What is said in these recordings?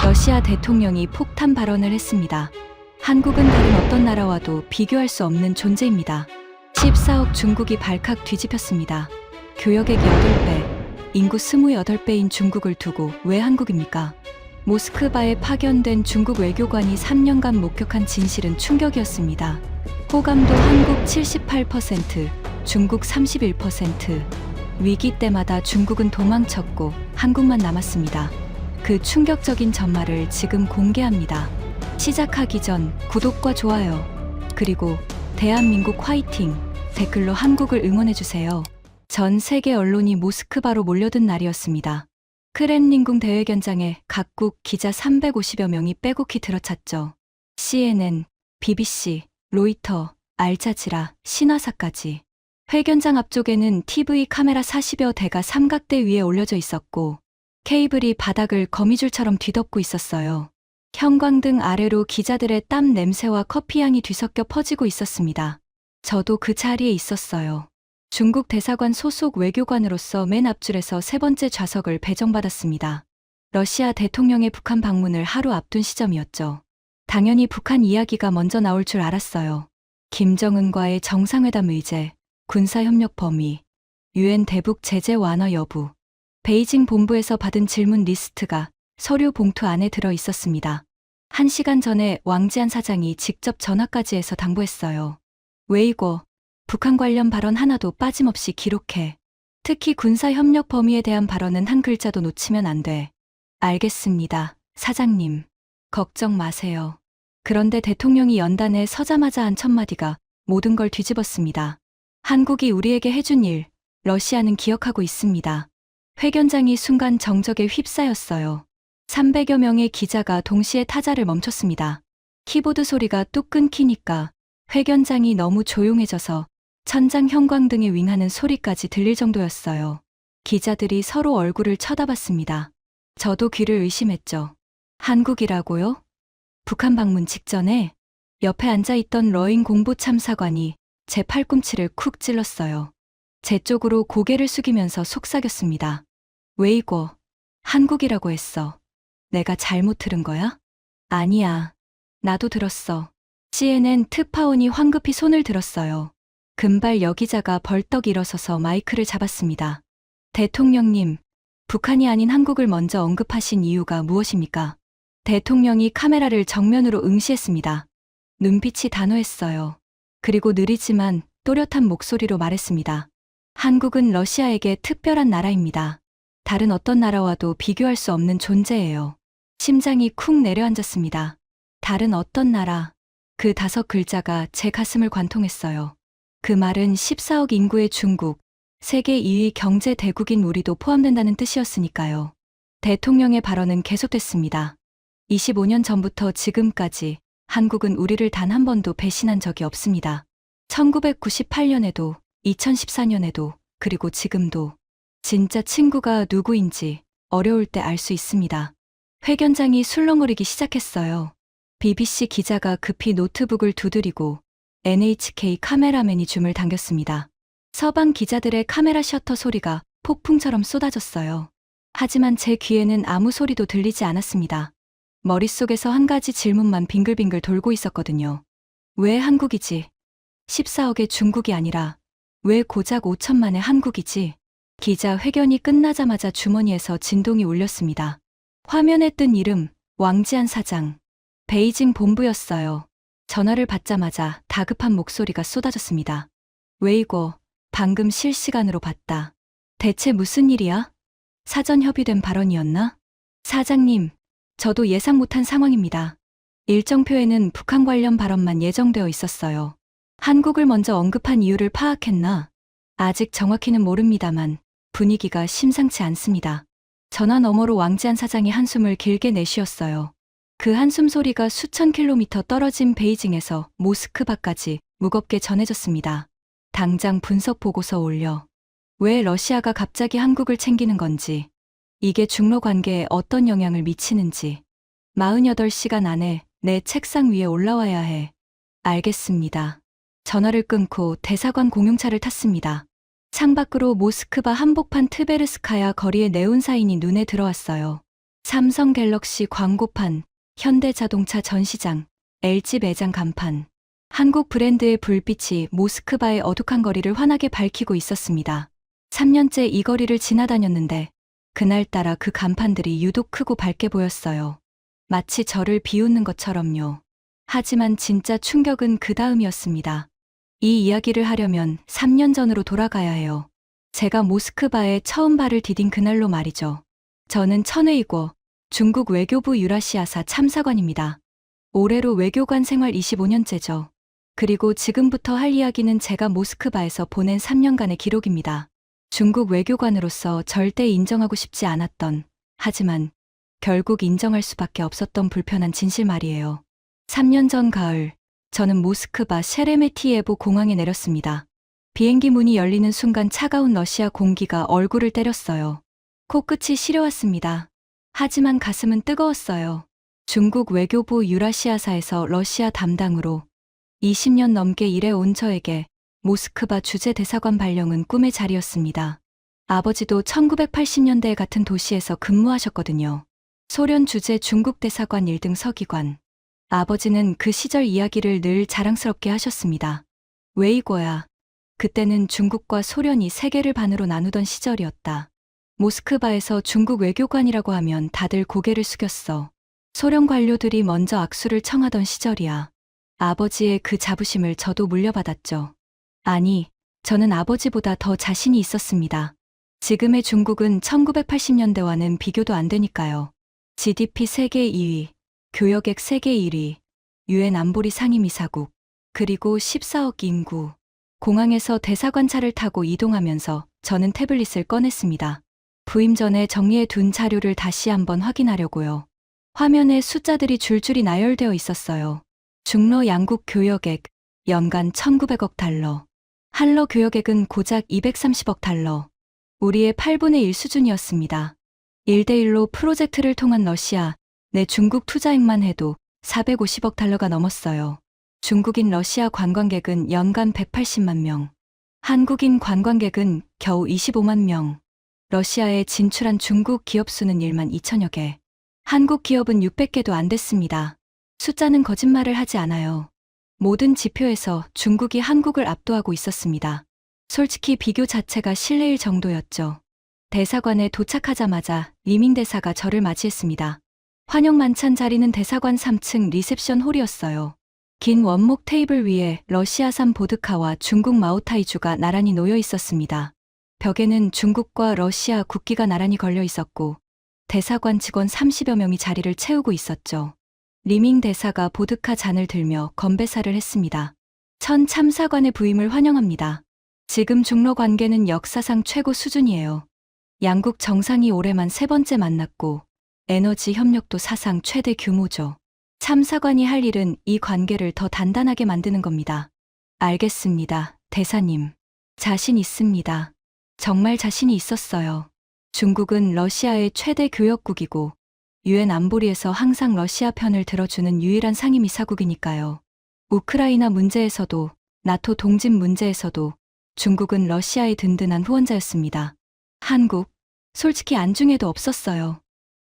러시아 대통령이 폭탄 발언을 했습니다. 한국은 다른 어떤 나라와도 비교할 수 없는 존재입니다. 14억 중국이 발칵 뒤집혔습니다. 교역액 8배, 인구 28배인 중국을 두고 왜 한국입니까? 모스크바에 파견된 중국 외교관이 3년간 목격한 진실은 충격이었습니다. 호감도 한국 78%, 중국 31%. 위기 때마다 중국은 도망쳤고 한국만 남았습니다. 그 충격적인 전말을 지금 공개합니다. 시작하기 전 구독과 좋아요, 그리고 대한민국 화이팅 댓글로 한국을 응원해주세요. 전 세계 언론이 모스크바로 몰려든 날이었습니다. 크렘린궁 대회견장에 각국 기자 350여 명이 빼곡히 들어찼죠. CNN, BBC, 로이터, 알자지라, 신화사까지. 회견장 앞쪽에는 TV 카메라 40여 대가 삼각대 위에 올려져 있었고 케이블이 바닥을 거미줄처럼 뒤덮고 있었어요. 형광등 아래로 기자들의 땀 냄새와 커피향이 뒤섞여 퍼지고 있었습니다. 저도 그 자리에 있었어요. 중국 대사관 소속 외교관으로서 맨 앞줄에서 세 번째 좌석을 배정받았습니다. 러시아 대통령의 북한 방문을 하루 앞둔 시점이었죠. 당연히 북한 이야기가 먼저 나올 줄 알았어요. 김정은과의 정상회담 의제, 군사협력 범위, UN 대북 제재 완화 여부, 베이징 본부에서 받은 질문 리스트가 서류 봉투 안에 들어 있었습니다. 1시간 전에 왕지안 사장이 직접 전화까지 해서 당부했어요. 웨이고, 북한 관련 발언 하나도 빠짐없이 기록해. 특히 군사협력 범위에 대한 발언은 한 글자도 놓치면 안 돼. 알겠습니다, 사장님. 걱정 마세요. 그런데 대통령이 연단에 서자마자 한 첫마디가 모든 걸 뒤집었습니다. 한국이 우리에게 해준 일, 러시아는 기억하고 있습니다. 회견장이 순간 정적에 휩싸였어요. 300여 명의 기자가 동시에 타자를 멈췄습니다. 키보드 소리가 뚝 끊기니까 회견장이 너무 조용해져서 천장 형광등이 윙하는 소리까지 들릴 정도였어요. 기자들이 서로 얼굴을 쳐다봤습니다. 저도 귀를 의심했죠. 한국이라고요? 북한 방문 직전에 옆에 앉아있던 러인 공보참사관이 제 팔꿈치를 쿡 찔렀어요. 제 쪽으로 고개를 숙이면서 속삭였습니다. 웨이고, 한국이라고 했어. 내가 잘못 들은 거야? 아니야. 나도 들었어. CNN 특파원이 황급히 손을 들었어요. 금발 여기자가 벌떡 일어서서 마이크를 잡았습니다. 대통령님, 북한이 아닌 한국을 먼저 언급하신 이유가 무엇입니까? 대통령이 카메라를 정면으로 응시했습니다. 눈빛이 단호했어요. 그리고 느리지만 또렷한 목소리로 말했습니다. 한국은 러시아에게 특별한 나라입니다. 다른 어떤 나라와도 비교할 수 없는 존재예요. 심장이 쿵 내려앉았습니다. 다른 어떤 나라. 그 5글자가 제 가슴을 관통했어요. 그 말은 14억 인구의 중국, 세계 2위 경제 대국인 우리도 포함된다는 뜻이었으니까요. 대통령의 발언은 계속됐습니다. 25년 전부터 지금까지 한국은 우리를 단 한 번도 배신한 적이 없습니다. 1998년에도, 2014년에도, 그리고 지금도. 진짜 친구가 누구인지 어려울 때 알 수 있습니다. 회견장이 술렁거리기 시작했어요. BBC 기자가 급히 노트북을 두드리고 NHK 카메라맨이 줌을 당겼습니다. 서방 기자들의 카메라 셔터 소리가 폭풍처럼 쏟아졌어요. 하지만 제 귀에는 아무 소리도 들리지 않았습니다. 머릿속에서 한 가지 질문만 빙글빙글 돌고 있었거든요. 왜 한국이지? 14억의 중국이 아니라 왜 고작 5천만의 한국이지? 기자 회견이 끝나자마자 주머니에서 진동이 울렸습니다. 화면에 뜬 이름, 왕지안 사장. 베이징 본부였어요. 전화를 받자마자 다급한 목소리가 쏟아졌습니다. 웨이고, 방금 실시간으로 봤다. 대체 무슨 일이야? 사전 협의된 발언이었나? 사장님, 저도 예상 못한 상황입니다. 일정표에는 북한 관련 발언만 예정되어 있었어요. 한국을 먼저 언급한 이유를 파악했나? 아직 정확히는 모릅니다만 분위기가 심상치 않습니다. 전화 너머로 왕지안 사장이 한숨을 길게 내쉬었어요. 그 한숨 소리가 수천 킬로미터 떨어진 베이징에서 모스크바까지 무겁게 전해졌습니다. 당장 분석 보고서 올려. 왜 러시아가 갑자기 한국을 챙기는 건지, 이게 중로 관계에 어떤 영향을 미치는지 48시간 안에 내 책상 위에 올라와야 해. 알겠습니다. 전화를 끊고 대사관 공용차를 탔습니다. 창밖으로 모스크바 한복판 트베르스카야 거리의 네온 사인이 눈에 들어왔어요. 삼성 갤럭시 광고판, 현대자동차 전시장, LG 매장 간판. 한국 브랜드의 불빛이 모스크바의 어둑한 거리를 환하게 밝히고 있었습니다. 3년째 이 거리를 지나다녔는데 그날따라 그 간판들이 유독 크고 밝게 보였어요. 마치 저를 비웃는 것처럼요. 하지만 진짜 충격은 그 다음이었습니다. 이 이야기를 하려면 3년 전으로 돌아가야 해요. 제가 모스크바에 처음 발을 디딘 그날로 말이죠. 저는 천회이고 중국 외교부 유라시아사 참사관입니다. 올해로 외교관 생활 25년째죠. 그리고 지금부터 할 이야기는 제가 모스크바에서 보낸 3년간의 기록입니다. 중국 외교관으로서 절대 인정하고 싶지 않았던, 하지만 결국 인정할 수밖에 없었던 불편한 진실 말이에요. 3년 전 가을, 저는 모스크바 셰레메티예보 공항에 내렸습니다. 비행기 문이 열리는 순간 차가운 러시아 공기가 얼굴을 때렸어요. 코끝이 시려왔습니다. 하지만 가슴은 뜨거웠어요. 중국 외교부 유라시아사에서 러시아 담당으로 20년 넘게 일해온 저에게 모스크바 주재 대사관 발령은 꿈의 자리였습니다. 아버지도 1980년대 같은 도시에서 근무하셨거든요. 소련 주재 중국 대사관 1등 서기관. 아버지는 그 시절 이야기를 늘 자랑스럽게 하셨습니다. 왜 이거야? 그때는 중국과 소련이 세계를 반으로 나누던 시절이었다. 모스크바에서 중국 외교관이라고 하면 다들 고개를 숙였어. 소련 관료들이 먼저 악수를 청하던 시절이야. 아버지의 그 자부심을 저도 물려받았죠. 아니, 저는 아버지보다 더 자신이 있었습니다. 지금의 중국은 1980년대와는 비교도 안 되니까요. GDP 세계 2위, 교역액 세계 1위, UN 안보리 상임이사국, 그리고 14억 인구. 공항에서 대사관 차를 타고 이동하면서 저는 태블릿을 꺼냈습니다. 부임 전에 정리해 둔 자료를 다시 한번 확인하려고요. 화면에 숫자들이 줄줄이 나열되어 있었어요. 중러 양국 교역액, 연간 1900억 달러. 한러 교역액은 고작 230억 달러. 우리의 8분의 1 수준이었습니다. 1대1로 프로젝트를 통한 러시아, 내 중국 투자액만 해도 450억 달러가 넘었어요. 중국인 러시아 관광객은 연간 180만 명. 한국인 관광객은 겨우 25만 명. 러시아에 진출한 중국 기업 수는 1만 2천여 개. 한국 기업은 600개도 안 됐습니다. 숫자는 거짓말을 하지 않아요. 모든 지표에서 중국이 한국을 압도하고 있었습니다. 솔직히 비교 자체가 실례일 정도였죠. 대사관에 도착하자마자 리밍 대사가 저를 맞이했습니다. 환영 만찬 자리는 대사관 3층 리셉션 홀이었어요. 긴 원목 테이블 위에 러시아산 보드카와 중국 마오타이주가 나란히 놓여 있었습니다. 벽에는 중국과 러시아 국기가 나란히 걸려 있었고 대사관 직원 30여 명이 자리를 채우고 있었죠. 리밍 대사가 보드카 잔을 들며 건배사를 했습니다. 천 참사관의 부임을 환영합니다. 지금 중러 관계는 역사상 최고 수준이에요. 양국 정상이 올해만 3번째 만났고 에너지 협력도 사상 최대 규모죠. 참사관이 할 일은 이 관계를 더 단단하게 만드는 겁니다. 알겠습니다, 대사님. 자신 있습니다. 정말 자신이 있었어요. 중국은 러시아의 최대 교역국이고 UN 안보리에서 항상 러시아 편을 들어주는 유일한 상임이사국이니까요. 우크라이나 문제에서도 나토 동진 문제에서도 중국은 러시아의 든든한 후원자였습니다. 한국, 솔직히 안중에도 없었어요.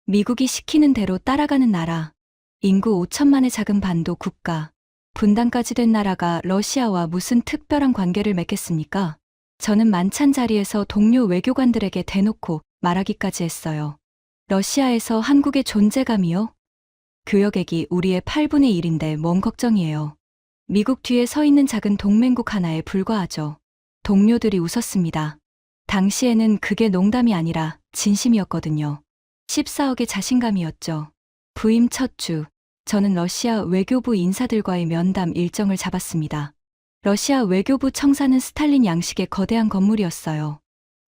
미국이 시키는 대로 따라가는 나라, 인구 5천만의 작은 반도 국가, 분단까지 된 나라가 러시아와 무슨 특별한 관계를 맺겠습니까? 저는 만찬 자리에서 동료 외교관들에게 대놓고 말하기까지 했어요. 러시아에서 한국의 존재감이요? 교역액이 우리의 8분의 1인데 뭔 걱정이에요. 미국 뒤에 서 있는 작은 동맹국 하나에 불과하죠. 동료들이 웃었습니다. 당시에는 그게 농담이 아니라 진심이었거든요. 14억의 자신감이었죠. 부임 첫 주, 저는 러시아 외교부 인사들과의 면담 일정을 잡았습니다. 러시아 외교부 청사는 스탈린 양식의 거대한 건물이었어요.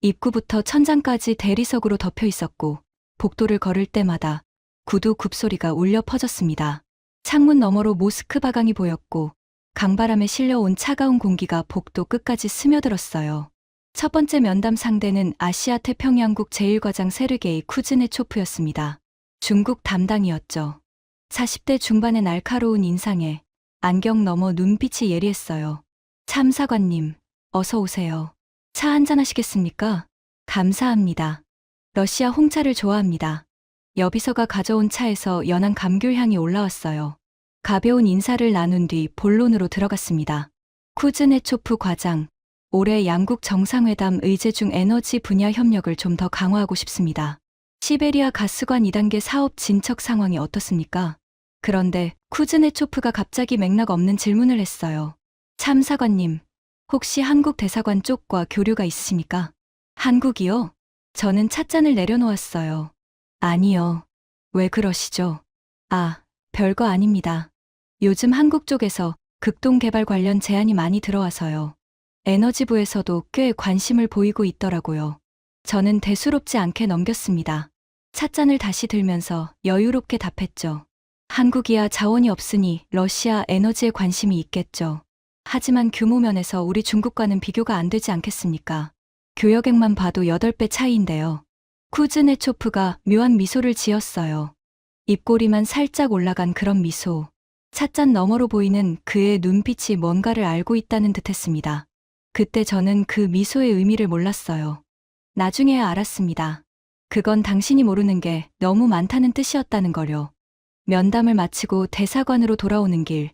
입구부터 천장까지 대리석으로 덮여 있었고 복도를 걸을 때마다 구두 굽소리가 울려 퍼졌습니다. 창문 너머로 모스크바강이 보였고 강바람에 실려온 차가운 공기가 복도 끝까지 스며들었어요. 첫 번째 면담 상대는 아시아 태평양국 제1과장 세르게이 쿠즈네초프였습니다. 중국 담당이었죠. 40대 중반의 날카로운 인상에 안경 너머 눈빛이 예리했어요. 참사관님, 어서 오세요. 차 한잔 하시겠습니까? 감사합니다. 러시아 홍차를 좋아합니다. 여비서가 가져온 차에서 연한 감귤 향이 올라왔어요. 가벼운 인사를 나눈 뒤 본론으로 들어갔습니다. 쿠즈네초프 과장, 올해 양국 정상회담 의제 중 에너지 분야 협력을 좀 더 강화하고 싶습니다. 시베리아 가스관 2단계 사업 진척 상황이 어떻습니까? 그런데 쿠즈네초프가 갑자기 맥락 없는 질문을 했어요. 참사관님, 혹시 한국 대사관 쪽과 교류가 있으십니까? 한국이요? 저는 찻잔을 내려놓았어요. 아니요. 왜 그러시죠? 아, 별거 아닙니다. 요즘 한국 쪽에서 극동 개발 관련 제안이 많이 들어와서요. 에너지부에서도 꽤 관심을 보이고 있더라고요. 저는 대수롭지 않게 넘겼습니다. 찻잔을 다시 들면서 여유롭게 답했죠. 한국이야 자원이 없으니 러시아 에너지에 관심이 있겠죠. 하지만 규모 면에서 우리 중국과는 비교가 안 되지 않겠습니까? 교역액만 봐도 8배 차이인데요. 쿠즈네초프가 묘한 미소를 지었어요. 입꼬리만 살짝 올라간 그런 미소. 찻잔 너머로 보이는 그의 눈빛이 뭔가를 알고 있다는 듯했습니다. 그때 저는 그 미소의 의미를 몰랐어요. 나중에야 알았습니다. 그건 당신이 모르는 게 너무 많다는 뜻이었다는 거요. 면담을 마치고 대사관으로 돌아오는 길,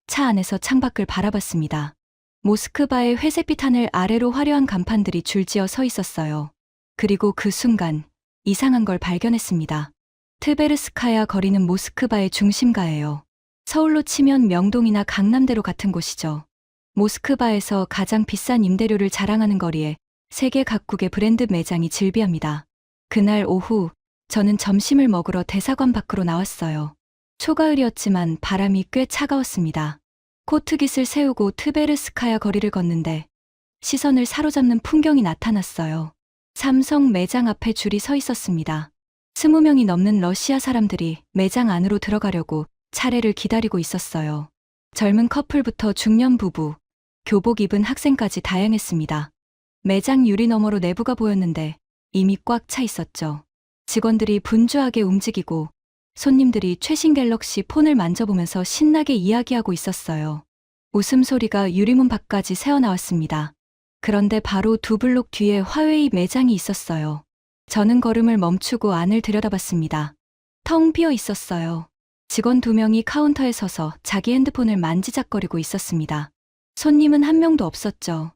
차 안에서 창밖을 바라봤습니다. 모스크바의 회색빛 하늘 아래로 화려한 간판들이 줄지어 서 있었어요. 그리고 그 순간 이상한 걸 발견했습니다. 트베르스카야 거리는 모스크바의 중심가예요. 서울로 치면 명동이나 강남대로 같은 곳이죠. 모스크바에서 가장 비싼 임대료를 자랑하는 거리에 세계 각국의 브랜드 매장이 즐비합니다. 그날 오후 저는 점심을 먹으러 대사관 밖으로 나왔어요. 초가을이었지만 바람이 꽤 차가웠습니다. 코트깃을 세우고 트베르스카야 거리를 걷는데 시선을 사로잡는 풍경이 나타났어요. 삼성 매장 앞에 줄이 서 있었습니다. 20명이 넘는 러시아 사람들이 매장 안으로 들어가려고 차례를 기다리고 있었어요. 젊은 커플부터 중년 부부, 교복 입은 학생까지 다양했습니다. 매장 유리 너머로 내부가 보였는데 이미 꽉 차 있었죠. 직원들이 분주하게 움직이고 손님들이 최신 갤럭시 폰을 만져보면서 신나게 이야기하고 있었어요. 웃음소리가 유리문 밖까지 새어나왔습니다. 그런데 바로 2블록 뒤에 화웨이 매장이 있었어요. 저는 걸음을 멈추고 안을 들여다봤습니다. 텅 비어 있었어요. 직원 2명이 카운터에 서서 자기 핸드폰을 만지작거리고 있었습니다. 손님은 한 명도 없었죠.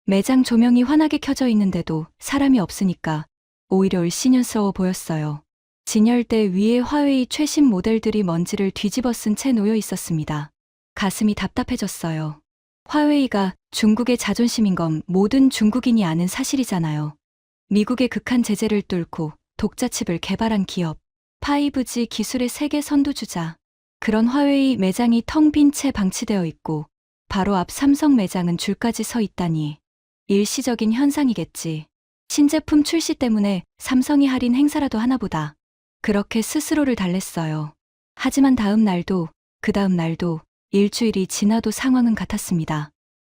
매장 조명이 환하게 켜져 있는데도 사람이 없으니까 오히려 을씨년스러워 보였어요. 진열대 위에 화웨이 최신 모델들이 먼지를 뒤집어 쓴 채 놓여 있었습니다. 가슴이 답답해졌어요. 화웨이가 중국의 자존심인 건 모든 중국인이 아는 사실이잖아요. 미국의 극한 제재를 뚫고 독자칩을 개발한 기업, 5G 기술의 세계 선두주자. 그런 화웨이 매장이 텅 빈 채 방치되어 있고 바로 앞 삼성 매장은 줄까지 서 있다니. 일시적인 현상이겠지. 신제품 출시 때문에 삼성이 할인 행사라도 하나보다. 그렇게 스스로를 달랬어요. 하지만 다음 날도 그 다음 날도 일주일이 지나도 상황은 같았습니다.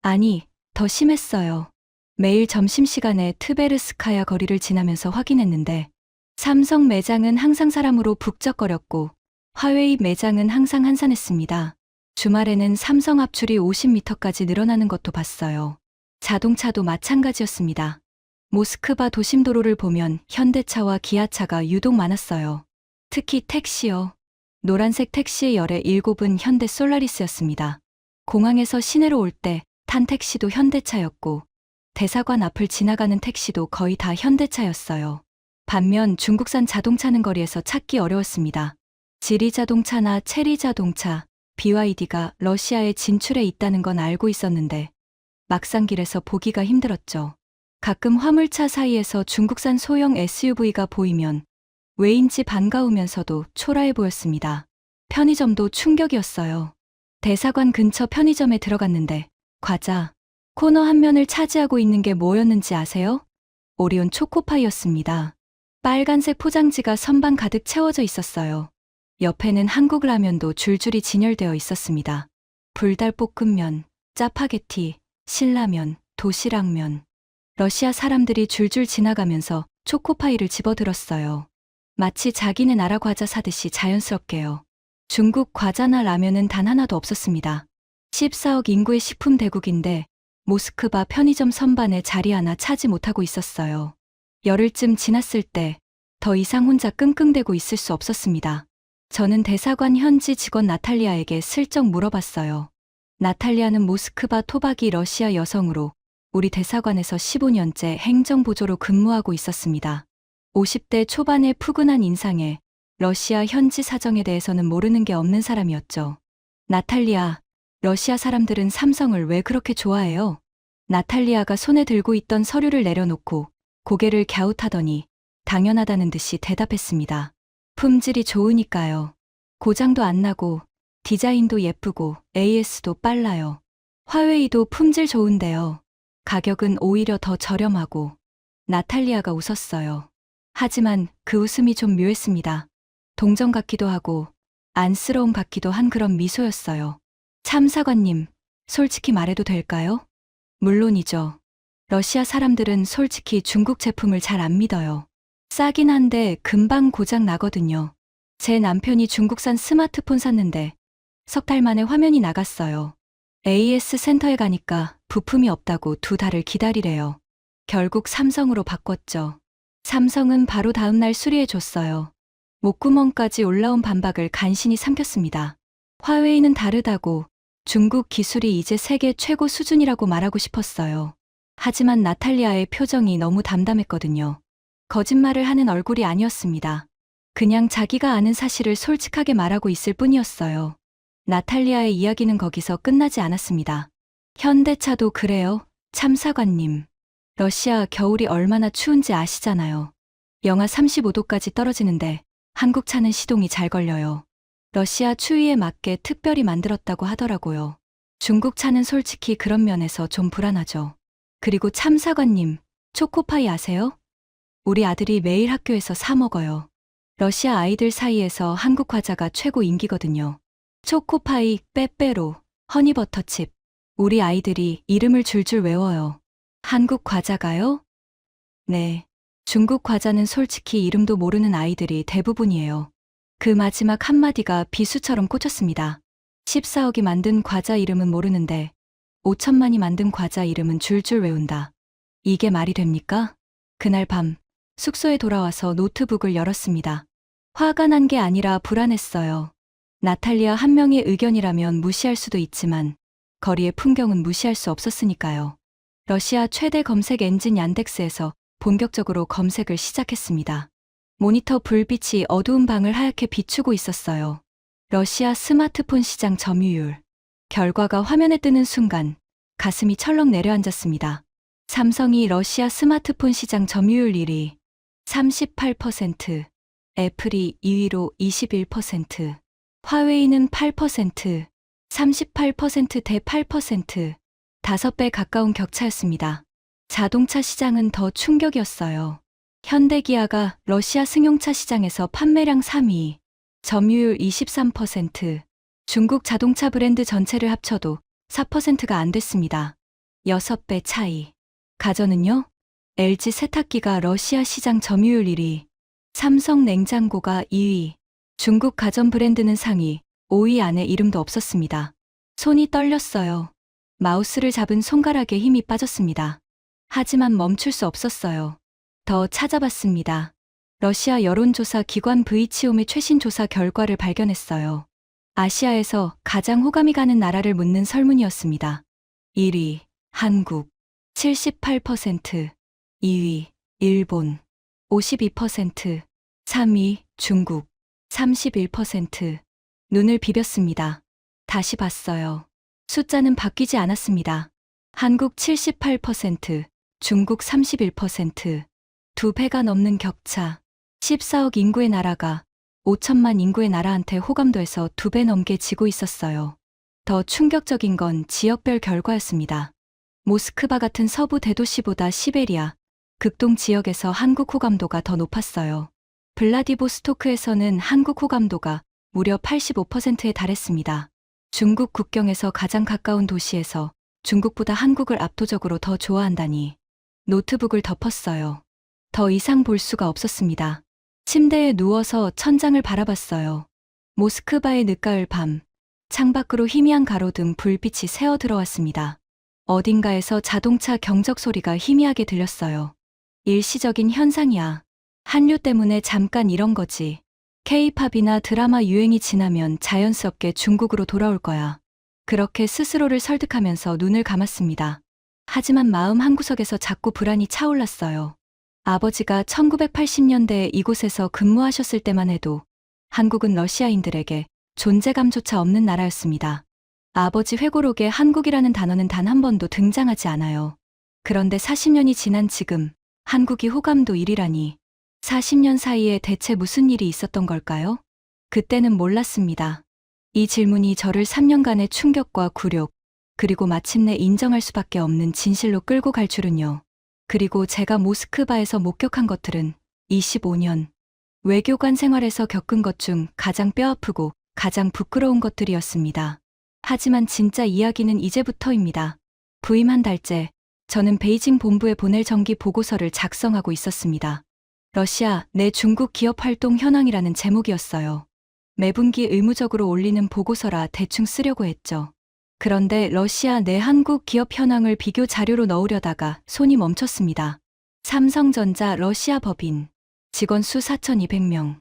아니, 더 심했어요. 매일 점심시간에 트베르스카야 거리를 지나면서 확인했는데 삼성 매장은 항상 사람으로 북적거렸고 화웨이 매장은 항상 한산했습니다. 주말에는 삼성 앞줄이 50m까지 늘어나는 것도 봤어요. 자동차도 마찬가지였습니다. 모스크바 도심도로를 보면 현대차와 기아차가 유독 많았어요. 특히 택시요. 노란색 택시의 열의 7은 현대 솔라리스였습니다. 공항에서 시내로 올 때 탄 택시도 현대차였고 대사관 앞을 지나가는 택시도 거의 다 현대차였어요. 반면 중국산 자동차는 거리에서 찾기 어려웠습니다. 지리자동차나 체리자동차, BYD가 러시아에 진출해 있다는 건 알고 있었는데 막상 길에서 보기가 힘들었죠. 가끔 화물차 사이에서 중국산 소형 SUV가 보이면 왜인지 반가우면서도 초라해 보였습니다. 편의점도 충격이었어요. 대사관 근처 편의점에 들어갔는데 과자, 코너 한 면을 차지하고 있는 게 뭐였는지 아세요? 오리온 초코파이였습니다. 빨간색 포장지가 선반 가득 채워져 있었어요. 옆에는 한국 라면도 줄줄이 진열되어 있었습니다. 불달볶음면, 짜파게티, 신라면, 도시락면. 러시아 사람들이 줄줄 지나가면서 초코파이를 집어들었어요. 마치 자기네 나라 과자 사듯이 자연스럽게요. 중국 과자나 라면은 단 하나도 없었습니다. 14억 인구의 식품 대국인데 모스크바 편의점 선반에 자리 하나 차지 못하고 있었어요. 열흘쯤 지났을 때 더 이상 혼자 끙끙대고 있을 수 없었습니다. 저는 대사관 현지 직원 나탈리아에게 슬쩍 물어봤어요. 나탈리아는 모스크바 토박이 러시아 여성으로 우리 대사관에서 15년째 행정보조로 근무하고 있었습니다. 50대 초반의 푸근한 인상에 러시아 현지 사정에 대해서는 모르는 게 없는 사람이었죠. 나탈리아, 러시아 사람들은 삼성을 왜 그렇게 좋아해요? 나탈리아가 손에 들고 있던 서류를 내려놓고 고개를 갸웃하더니 당연하다는 듯이 대답했습니다. 품질이 좋으니까요. 고장도 안 나고 디자인도 예쁘고 AS도 빨라요. 화웨이도 품질 좋은데요. 가격은 오히려 더 저렴하고. 나탈리아가 웃었어요. 하지만 그 웃음이 좀 묘했습니다. 동정 같기도 하고 안쓰러움 같기도 한 그런 미소였어요. 참사관님, 솔직히 말해도 될까요? 물론이죠. 러시아 사람들은 솔직히 중국 제품을 잘 안 믿어요. 싸긴 한데 금방 고장 나거든요. 제 남편이 중국산 스마트폰 샀는데 석 달 만에 화면이 나갔어요. AS 센터에 가니까 부품이 없다고 2달을 기다리래요. 결국 삼성으로 바꿨죠. 삼성은 바로 다음날 수리해줬어요. 목구멍까지 올라온 반박을 간신히 삼켰습니다. 화웨이는 다르다고 중국 기술이 이제 세계 최고 수준이라고 말하고 싶었어요. 하지만 나탈리아의 표정이 너무 담담했거든요. 거짓말을 하는 얼굴이 아니었습니다. 그냥 자기가 아는 사실을 솔직하게 말하고 있을 뿐이었어요. 나탈리아의 이야기는 거기서 끝나지 않았습니다. 현대차도 그래요, 참사관님. 러시아 겨울이 얼마나 추운지 아시잖아요. 영하 35도까지 떨어지는데 한국 차는 시동이 잘 걸려요. 러시아 추위에 맞게 특별히 만들었다고 하더라고요. 중국 차는 솔직히 그런 면에서 좀 불안하죠. 그리고 참사관님, 초코파이 아세요? 우리 아들이 매일 학교에서 사 먹어요. 러시아 아이들 사이에서 한국 과자가 최고 인기거든요. 초코파이, 빼빼로, 허니버터칩. 우리 아이들이 이름을 줄줄 외워요. 한국 과자가요? 네. 중국 과자는 솔직히 이름도 모르는 아이들이 대부분이에요. 그 마지막 한마디가 비수처럼 꽂혔습니다. 14억이 만든 과자 이름은 모르는데 5천만이 만든 과자 이름은 줄줄 외운다. 이게 말이 됩니까? 그날 밤 숙소에 돌아와서 노트북을 열었습니다. 화가 난 게 아니라 불안했어요. 나탈리아 한 명의 의견이라면 무시할 수도 있지만 거리의 풍경은 무시할 수 없었으니까요. 러시아 최대 검색 엔진 얀덱스에서 본격적으로 검색을 시작했습니다. 모니터 불빛이 어두운 방을 하얗게 비추고 있었어요. 러시아 스마트폰 시장 점유율. 결과가 화면에 뜨는 순간 가슴이 철렁 내려앉았습니다. 삼성이 러시아 스마트폰 시장 점유율 1위 38%, 애플이 2위로 21%, 화웨이는 8%, 38%대 8%, 5배 가까운 격차였습니다. 자동차 시장은 더 충격이었어요. 현대기아가 러시아 승용차 시장에서 판매량 3위, 점유율 23%, 중국 자동차 브랜드 전체를 합쳐도 4%가 안 됐습니다. 6배 차이. 가전은요? LG 세탁기가 러시아 시장 점유율 1위, 삼성 냉장고가 2위, 중국 가전 브랜드는 상위, 5위 안에 이름도 없었습니다. 손이 떨렸어요. 마우스를 잡은 손가락에 힘이 빠졌습니다. 하지만 멈출 수 없었어요. 더 찾아봤습니다. 러시아 여론조사 기관 브이치옴의 최신 조사 결과를 발견했어요. 아시아에서 가장 호감이 가는 나라를 묻는 설문이었습니다. 1위, 한국, 78%, 2위, 일본, 52%, 3위, 중국, 31%. 눈을 비볐습니다. 다시 봤어요. 숫자는 바뀌지 않았습니다. 한국 78%, 중국 31%, 2배가 넘는 격차. 14억 인구의 나라가 5천만 인구의 나라한테 호감도에서 2배 넘게 지고 있었어요. 더 충격적인 건 지역별 결과였습니다. 모스크바 같은 서부 대도시보다 시베리아, 극동 지역에서 한국 호감도가 더 높았어요. 블라디보스토크에서는 한국 호감도가 무려 85%에 달했습니다. 중국 국경에서 가장 가까운 도시에서 중국보다 한국을 압도적으로 더 좋아한다니. 노트북을 덮었어요. 더 이상 볼 수가 없었습니다. 침대에 누워서 천장을 바라봤어요. 모스크바의 늦가을 밤, 창밖으로 희미한 가로등 불빛이 새어 들어왔습니다. 어딘가에서 자동차 경적 소리가 희미하게 들렸어요. 일시적인 현상이야. 한류 때문에 잠깐 이런 거지. K-팝이나 드라마 유행이 지나면 자연스럽게 중국으로 돌아올 거야. 그렇게 스스로를 설득하면서 눈을 감았습니다. 하지만 마음 한구석에서 자꾸 불안이 차올랐어요. 아버지가 1980년대에 이곳에서 근무하셨을 때만 해도 한국은 러시아인들에게 존재감조차 없는 나라였습니다. 아버지 회고록에 한국이라는 단어는 단 한 번도 등장하지 않아요. 그런데 40년이 지난 지금 한국이 호감도 1위라니 40년 사이에 대체 무슨 일이 있었던 걸까요? 그때는 몰랐습니다. 이 질문이 저를 3년간의 충격과 굴욕, 그리고 마침내 인정할 수밖에 없는 진실로 끌고 갈 줄은요. 그리고 제가 모스크바에서 목격한 것들은 25년 외교관 생활에서 겪은 것 중 가장 뼈아프고 가장 부끄러운 것들이었습니다. 하지만 진짜 이야기는 이제부터입니다. 부임 한 달째 저는 베이징 본부에 보낼 정기 보고서를 작성하고 있었습니다. 러시아 내 중국 기업 활동 현황이라는 제목이었어요. 매분기 의무적으로 올리는 보고서라 대충 쓰려고 했죠. 그런데 러시아 내 한국 기업 현황을 비교 자료로 넣으려다가 손이 멈췄습니다. 삼성전자 러시아 법인 직원 수 4,200명,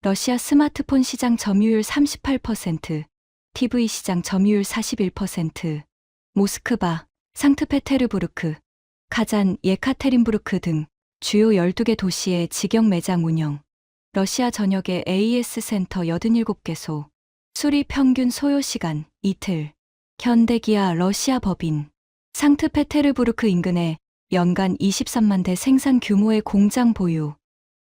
러시아 스마트폰 시장 점유율 38%, TV 시장 점유율 41%, 모스크바, 상트페테르부르크, 카잔, 예카테린부르크 등 주요 12개 도시의 직영 매장 운영, 러시아 전역의 AES 센터 87개소, 수리 평균 소요 시간 이틀, 현대기아 러시아 법인, 상트페테르부르크 인근에 연간 23만 대 생산 규모의 공장 보유,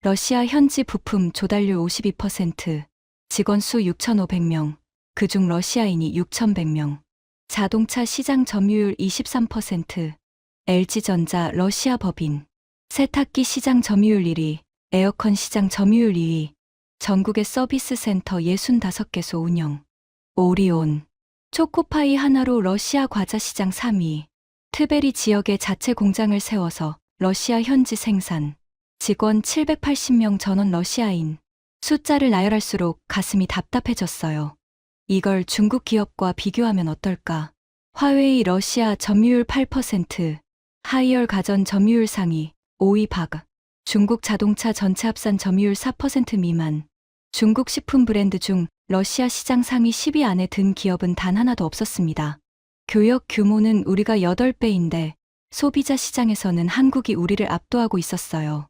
러시아 현지 부품 조달률 52%, 직원 수 6,500명, 그중 러시아인이 6,100명, 자동차 시장 점유율 23%, LG전자 러시아 법인, 세탁기 시장 점유율 1위, 에어컨 시장 점유율 2위, 전국의 서비스 센터 65개소 운영, 오리온, 초코파이 하나로 러시아 과자 시장 3위, 트베리 지역에 자체 공장을 세워서 러시아 현지 생산, 직원 780명 전원 러시아인, 숫자를 나열할수록 가슴이 답답해졌어요. 이걸 중국 기업과 비교하면 어떨까? 화웨이 러시아 점유율 8%, 하이얼 가전 점유율 상위, 5위 바가, 중국 자동차 전체 합산 점유율 4% 미만, 중국 식품 브랜드 중 러시아 시장 상위 10위 안에 든 기업은 단 하나도 없었습니다. 교역 규모는 우리가 8배인데 소비자 시장에서는 한국이 우리를 압도하고 있었어요.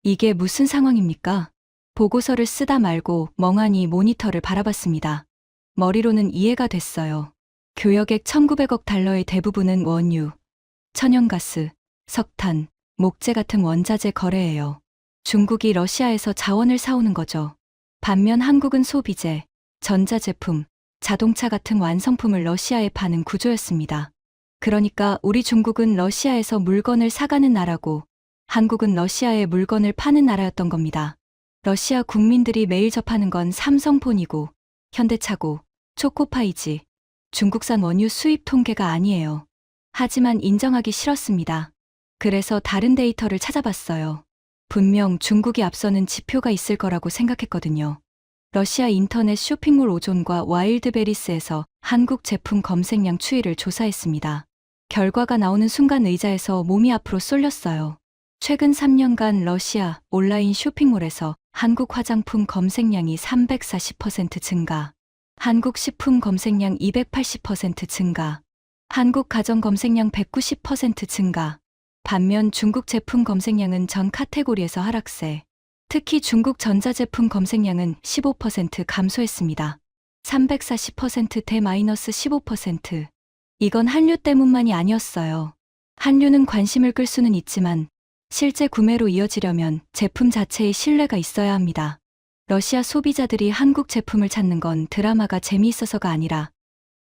이게 무슨 상황입니까? 보고서를 쓰다 말고 멍하니 모니터를 바라봤습니다. 머리로는 이해가 됐어요. 교역액 1,900억 달러의 대부분은 원유, 천연가스, 석탄, 목재 같은 원자재 거래예요. 중국이 러시아에서 자원을 사오는 거죠. 반면 한국은 소비재, 전자제품, 자동차 같은 완성품을 러시아에 파는 구조였습니다. 그러니까 우리 중국은 러시아에서 물건을 사가는 나라고 한국은 러시아에 물건을 파는 나라였던 겁니다. 러시아 국민들이 매일 접하는 건 삼성폰이고 현대차고 초코파이지 중국산 원유 수입 통계가 아니에요. 하지만 인정하기 싫었습니다. 그래서 다른 데이터를 찾아봤어요. 분명 중국이 앞서는 지표가 있을 거라고 생각했거든요. 러시아 인터넷 쇼핑몰 오존과 와일드베리스에서 한국 제품 검색량 추이를 조사했습니다. 결과가 나오는 순간 의자에서 몸이 앞으로 쏠렸어요. 최근 3년간 러시아 온라인 쇼핑몰에서 한국 화장품 검색량이 340% 증가, 한국 식품 검색량 280% 증가, 한국 가전 검색량 190% 증가, 반면 중국 제품 검색량은 전 카테고리에서 하락세, 특히 중국 전자제품 검색량은 15% 감소했습니다. 340%대 마이너스 15%. 이건 한류 때문만이 아니었어요. 한류는 관심을 끌 수는 있지만 실제 구매로 이어지려면 제품 자체의 신뢰가 있어야 합니다. 러시아 소비자들이 한국 제품을 찾는 건 드라마가 재미있어서가 아니라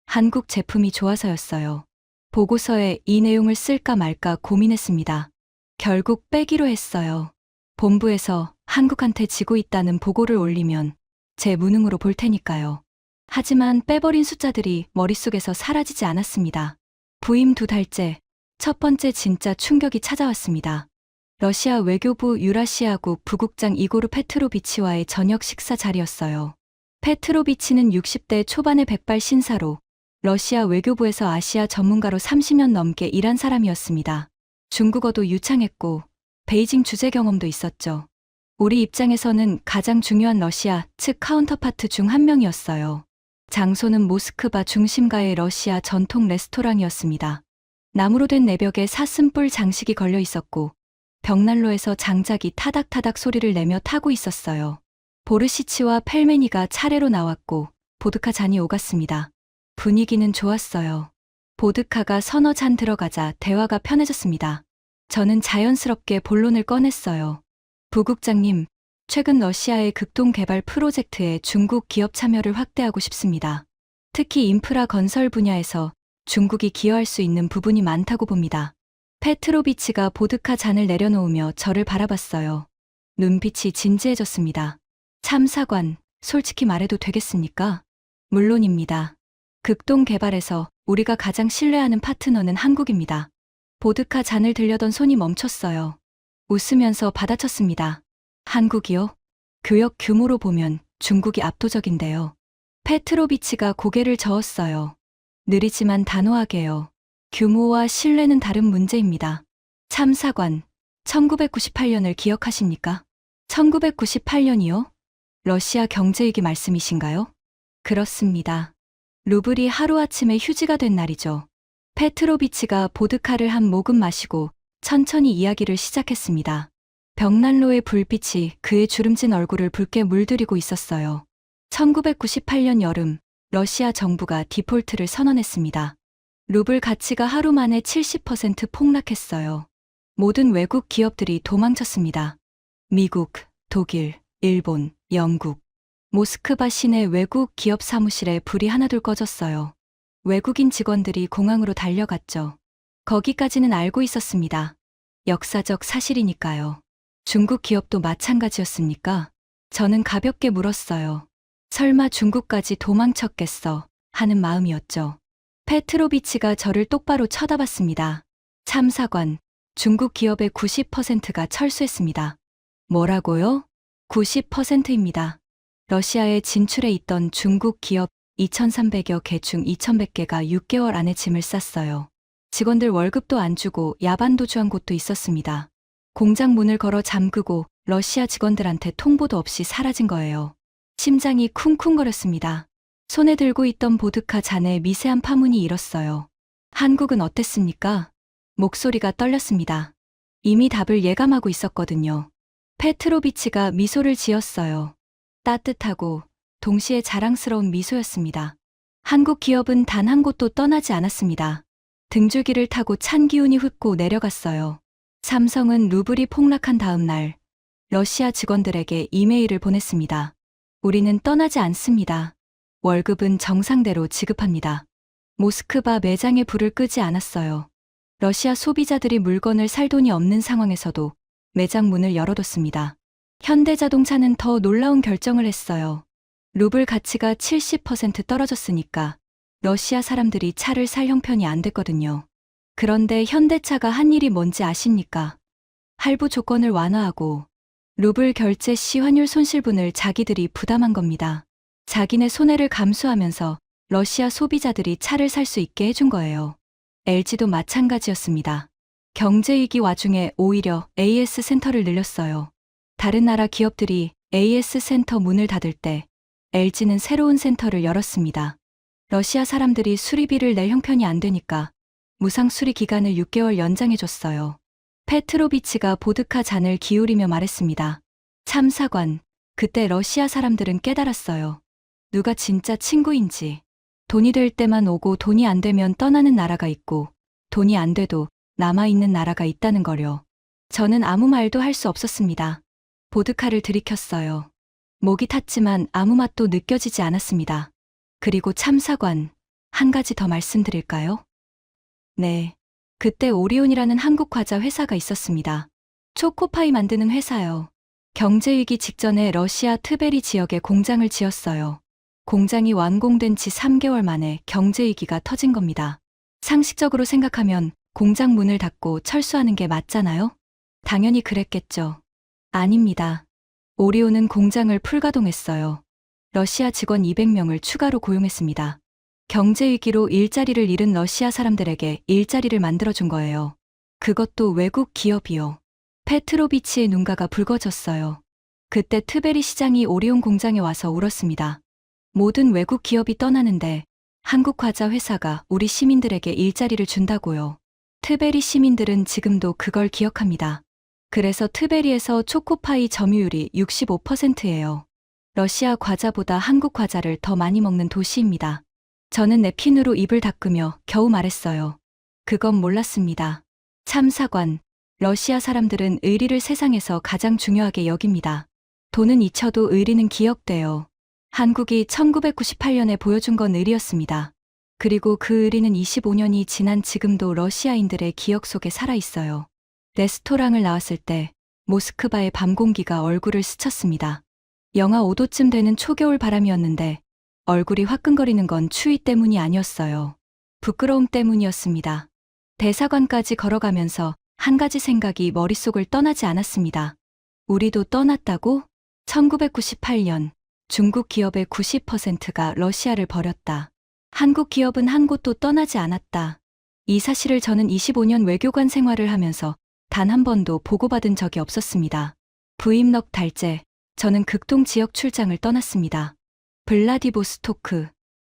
한국 제품이 좋아서였어요. 보고서에 이 내용을 쓸까 말까 고민했습니다. 결국 빼기로 했어요. 본부에서 한국한테 지고 있다는 보고를 올리면 제 무능으로 볼 테니까요. 하지만 빼버린 숫자들이 머릿속에서 사라지지 않았습니다. 부임 2달째, 첫 번째 진짜 충격이 찾아왔습니다. 러시아 외교부 유라시아국 부국장 이고르 페트로비치와의 저녁 식사 자리였어요. 페트로비치는 60대 초반의 백발 신사로 러시아 외교부에서 아시아 전문가로 30년 넘게 일한 사람이었습니다. 중국어도 유창했고 베이징 주재 경험도 있었죠. 우리 입장에서는 가장 중요한 러시아 측 카운터파트 중 한 명이었어요. 장소는 모스크바 중심가의 러시아 전통 레스토랑이었습니다. 나무로 된 내벽에 사슴뿔 장식이 걸려 있었고 벽난로에서 장작이 타닥타닥 소리를 내며 타고 있었어요. 보르시치와 펠메니가 차례로 나왔고 보드카 잔이 오갔습니다. 분위기는 좋았어요. 보드카가 서너 잔 들어가자 대화가 편해졌습니다. 저는 자연스럽게 본론을 꺼냈어요. 부국장님, 최근 러시아의 극동 개발 프로젝트에 중국 기업 참여를 확대하고 싶습니다. 특히 인프라 건설 분야에서 중국이 기여할 수 있는 부분이 많다고 봅니다. 페트로비치가 보드카 잔을 내려놓으며 저를 바라봤어요. 눈빛이 진지해졌습니다. 참사관, 솔직히 말해도 되겠습니까? 물론입니다. 극동 개발에서 우리가 가장 신뢰하는 파트너는 한국입니다. 보드카 잔을 들려던 손이 멈췄어요. 웃으면서 받아쳤습니다. 한국이요? 교역 규모로 보면 중국이 압도적인데요. 페트로비치가 고개를 저었어요. 느리지만 단호하게요. 규모와 신뢰는 다른 문제입니다. 참사관, 1998년을 기억하십니까? 1998년이요? 러시아 경제위기 말씀이신가요? 그렇습니다. 루블이 하루아침에 휴지가 된 날이죠. 페트로비치가 보드카를 한 모금 마시고 천천히 이야기를 시작했습니다. 벽난로의 불빛이 그의 주름진 얼굴을 붉게 물들이고 있었어요. 1998년 여름, 러시아 정부가 디폴트를 선언했습니다. 루블 가치가 하루 만에 70% 폭락했어요. 모든 외국 기업들이 도망쳤습니다. 미국, 독일, 일본, 영국. 모스크바 시내 외국 기업 사무실에 불이 하나둘 꺼졌어요. 외국인 직원들이 공항으로 달려갔죠. 거기까지는 알고 있었습니다. 역사적 사실이니까요. 중국 기업도 마찬가지였습니까? 저는 가볍게 물었어요. 설마 중국까지 도망쳤겠어 하는 마음이었죠. 페트로비치가 저를 똑바로 쳐다봤습니다. 참사관, 중국 기업의 90%가 철수했습니다. 뭐라고요? 90%입니다. 러시아에 진출해 있던 중국 기업 2,300여 개 중 2,100개가 6개월 안에 짐을 쌌어요. 직원들 월급도 안 주고 야반 도주한 곳도 있었습니다. 공장 문을 걸어 잠그고 러시아 직원들한테 통보도 없이 사라진 거예요. 심장이 쿵쿵거렸습니다. 손에 들고 있던 보드카 잔에 미세한 파문이 일었어요. 한국은 어땠습니까? 목소리가 떨렸습니다. 이미 답을 예감하고 있었거든요. 페트로비치가 미소를 지었어요. 따뜻하고 동시에 자랑스러운 미소였습니다. 한국 기업은 단 한 곳도 떠나지 않았습니다. 등줄기를 타고 찬 기운이 훑고 내려갔어요. 삼성은 루블이 폭락한 다음 날 러시아 직원들에게 이메일을 보냈습니다. 우리는 떠나지 않습니다. 월급은 정상대로 지급합니다. 모스크바 매장에 불을 끄지 않았어요. 러시아 소비자들이 물건을 살 돈이 없는 상황에서도 매장 문을 열어뒀습니다. 현대자동차는 더 놀라운 결정을 했어요. 루블 가치가 70% 떨어졌으니까 러시아 사람들이 차를 살 형편이 안 됐거든요. 그런데 현대차가 한 일이 뭔지 아십니까? 할부 조건을 완화하고 루블 결제 시 환율 손실분을 자기들이 부담한 겁니다. 자기네 손해를 감수하면서 러시아 소비자들이 차를 살 수 있게 해준 거예요. LG도 마찬가지였습니다. 경제위기 와중에 오히려 AS 센터를 늘렸어요. 다른 나라 기업들이 AS 센터 문을 닫을 때 LG는 새로운 센터를 열었습니다. 러시아 사람들이 수리비를 낼 형편이 안 되니까 무상 수리 기간을 6개월 연장해줬어요. 페트로비치가 보드카 잔을 기울이며 말했습니다. 참사관, 그때 러시아 사람들은 깨달았어요. 누가 진짜 친구인지. 돈이 될 때만 오고 돈이 안 되면 떠나는 나라가 있고 돈이 안 돼도 남아있는 나라가 있다는 거요. 저는 아무 말도 할 수 없었습니다. 보드카를 들이켰어요. 목이 탔지만 아무 맛도 느껴지지 않았습니다. 그리고 참사관, 한 가지 더 말씀드릴까요? 네. 그때 오리온이라는 한국 과자 회사가 있었습니다. 초코파이 만드는 회사요. 경제위기 직전에 러시아 트베리 지역에 공장을 지었어요. 공장이 완공된 지 3개월 만에 경제위기가 터진 겁니다. 상식적으로 생각하면 공장 문을 닫고 철수하는 게 맞잖아요? 당연히 그랬겠죠. 아닙니다. 오리온은 공장을 풀가동했어요. 러시아 직원 200명을 추가로 고용했습니다. 경제위기로 일자리를 잃은 러시아 사람들에게 일자리를 만들어준 거예요. 그것도 외국 기업이요. 페트로비치의 눈가가 붉어졌어요. 그때 트베리 시장이 오리온 공장에 와서 울었습니다. 모든 외국 기업이 떠나는데 한국 과자 회사가 우리 시민들에게 일자리를 준다고요. 트베리 시민들은 지금도 그걸 기억합니다. 그래서 트베리에서 초코파이 점유율이 65%예요. 러시아 과자보다 한국 과자를 더 많이 먹는 도시입니다. 저는 냅킨으로 입을 닦으며 겨우 말했어요. 그건 몰랐습니다. 참사관, 러시아 사람들은 의리를 세상에서 가장 중요하게 여깁니다. 돈은 잊혀도 의리는 기억돼요. 한국이 1998년에 보여준 건 의리였습니다. 그리고 그 의리는 25년이 지난 지금도 러시아인들의 기억 속에 살아있어요. 레스토랑을 나왔을 때 모스크바의 밤 공기가 얼굴을 스쳤습니다. 영하 5도쯤 되는 초겨울 바람이었는데 얼굴이 화끈거리는 건 추위 때문이 아니었어요. 부끄러움 때문이었습니다. 대사관까지 걸어가면서 한 가지 생각이 머릿속을 떠나지 않았습니다. 우리도 떠났다고? 1998년 중국 기업의 90%가 러시아를 버렸다. 한국 기업은 한 곳도 떠나지 않았다. 이 사실을 저는 25년 외교관 생활을 하면서 단 한 번도 보고받은 적이 없었습니다. 부임 넉 달째, 저는 극동 지역 출장을 떠났습니다. 블라디보스토크,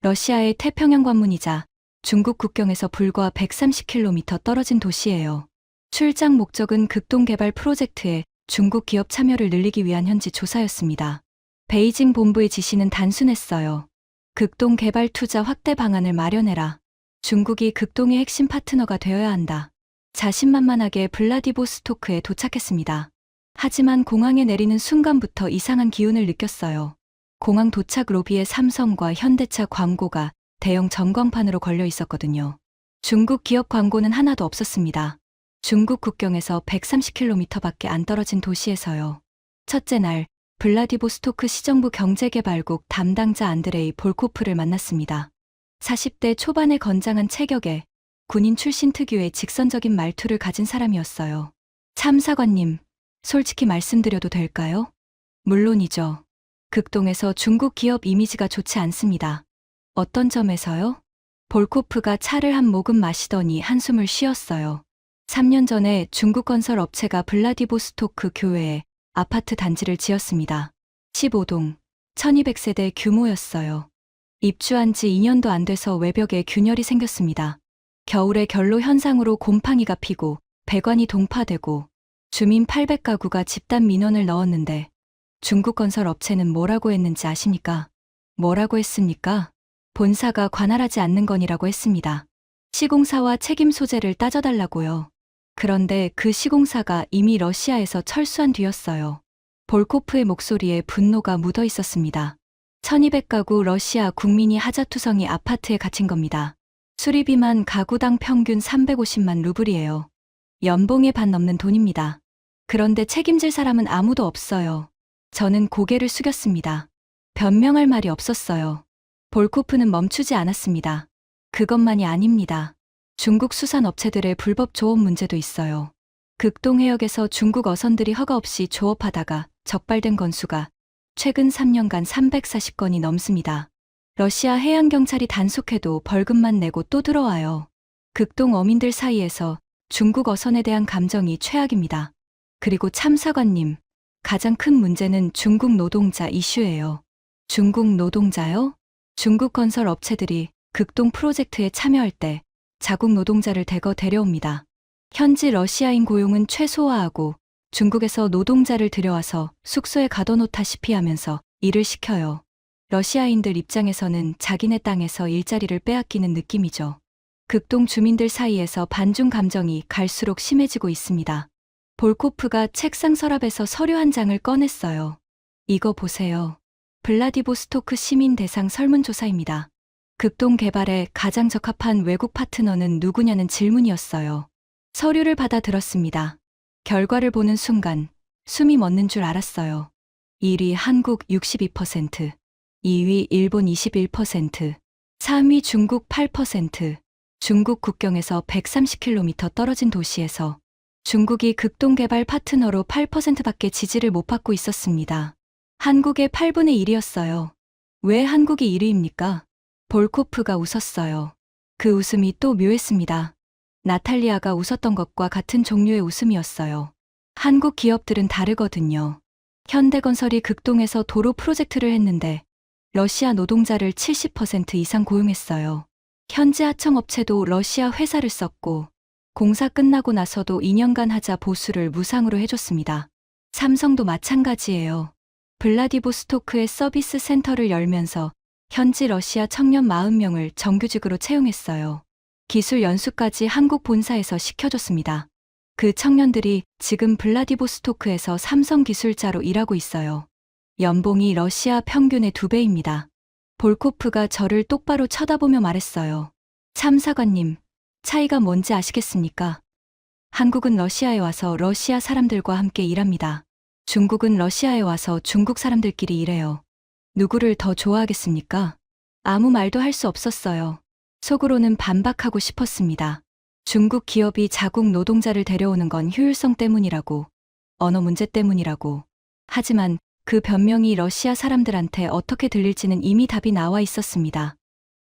러시아의 태평양 관문이자 중국 국경에서 불과 130km 떨어진 도시예요. 출장 목적은 극동 개발 프로젝트에 중국 기업 참여를 늘리기 위한 현지 조사였습니다. 베이징 본부의 지시는 단순했어요. 극동 개발 투자 확대 방안을 마련해라. 중국이 극동의 핵심 파트너가 되어야 한다. 자신만만하게 블라디보스토크에 도착했습니다. 하지만 공항에 내리는 순간부터 이상한 기운을 느꼈어요. 공항 도착 로비에 삼성과 현대차 광고가 대형 전광판으로 걸려 있었거든요. 중국 기업 광고는 하나도 없었습니다. 중국 국경에서 130km밖에 안 떨어진 도시에서요. 첫째 날, 블라디보스토크 시정부 경제개발국 담당자 안드레이 볼코프를 만났습니다. 40대 초반의 건장한 체격에 군인 출신 특유의 직선적인 말투를 가진 사람이었어요. 참사관님, 솔직히 말씀드려도 될까요? 물론이죠. 극동에서 중국 기업 이미지가 좋지 않습니다. 어떤 점에서요? 볼코프가 차를 한 모금 마시더니 한숨을 쉬었어요. 3년 전에 중국 건설 업체가 블라디보스토크 교외에 아파트 단지를 지었습니다. 15동, 1200세대 규모였어요. 입주한 지 2년도 안 돼서 외벽에 균열이 생겼습니다. 겨울에 결로 현상으로 곰팡이가 피고 배관이 동파되고 주민 800가구가 집단 민원을 넣었는데 중국 건설 업체는 뭐라고 했는지 아십니까? 뭐라고 했습니까? 본사가 관할하지 않는 건이라고 했습니다. 시공사와 책임 소재를 따져달라고요. 그런데 그 시공사가 이미 러시아에서 철수한 뒤였어요. 볼코프의 목소리에 분노가 묻어 있었습니다. 1200가구 러시아 국민이 하자투성이 아파트에 갇힌 겁니다. 수리비만 가구당 평균 350만 루블이에요. 연봉의 반 넘는 돈입니다. 그런데 책임질 사람은 아무도 없어요. 저는 고개를 숙였습니다. 변명할 말이 없었어요. 볼코프는 멈추지 않았습니다. 그것만이 아닙니다. 중국 수산 업체들의 불법 조업 문제도 있어요. 극동 해역에서 중국 어선들이 허가 없이 조업하다가 적발된 건수가 최근 3년간 340건이 넘습니다. 러시아 해양경찰이 단속해도 벌금만 내고 또 들어와요. 극동 어민들 사이에서 중국 어선에 대한 감정이 최악입니다. 그리고 참사관님, 가장 큰 문제는 중국 노동자 이슈예요. 중국 노동자요? 중국 건설 업체들이 극동 프로젝트에 참여할 때 자국 노동자를 대거 데려옵니다. 현지 러시아인 고용은 최소화하고 중국에서 노동자를 들여와서 숙소에 가둬놓다시피 하면서 일을 시켜요. 러시아인들 입장에서는 자기네 땅에서 일자리를 빼앗기는 느낌이죠. 극동 주민들 사이에서 반중 감정이 갈수록 심해지고 있습니다. 볼코프가 책상 서랍에서 서류 한 장을 꺼냈어요. 이거 보세요. 블라디보스토크 시민 대상 설문조사입니다. 극동 개발에 가장 적합한 외국 파트너는 누구냐는 질문이었어요. 서류를 받아 들었습니다. 결과를 보는 순간 숨이 멎는 줄 알았어요. 1위 한국 62%, 2위 일본 21%, 3위 중국 8%, 중국 국경에서 130km 떨어진 도시에서 중국이 극동 개발 파트너로 8%밖에 지지를 못 받고 있었습니다. 한국의 8분의 1이었어요. 왜 한국이 1위입니까? 볼코프가 웃었어요. 그 웃음이 또 묘했습니다. 나탈리아가 웃었던 것과 같은 종류의 웃음이었어요. 한국 기업들은 다르거든요. 현대건설이 극동에서 도로 프로젝트를 했는데 러시아 노동자를 70% 이상 고용했어요. 현지 하청업체도 러시아 회사를 썼고 공사 끝나고 나서도 2년간 하자 보수를 무상으로 해줬습니다. 삼성도 마찬가지예요. 블라디보스토크에 서비스 센터를 열면서 현지 러시아 청년 40명을 정규직으로 채용했어요. 기술 연수까지 한국 본사에서 시켜줬습니다. 그 청년들이 지금 블라디보스토크에서 삼성 기술자로 일하고 있어요. 연봉이 러시아 평균의 2배입니다. 볼코프가 저를 똑바로 쳐다보며 말했어요. 참사관님, 차이가 뭔지 아시겠습니까? 한국은 러시아에 와서 러시아 사람들과 함께 일합니다. 중국은 러시아에 와서 중국 사람들끼리 일해요. 누구를 더 좋아하겠습니까? 아무 말도 할 수 없었어요. 속으로는 반박하고 싶었습니다. 중국 기업이 자국 노동자를 데려오는 건 효율성 때문이라고, 언어 문제 때문이라고. 하지만 그 변명이 러시아 사람들한테 어떻게 들릴지는 이미 답이 나와 있었습니다.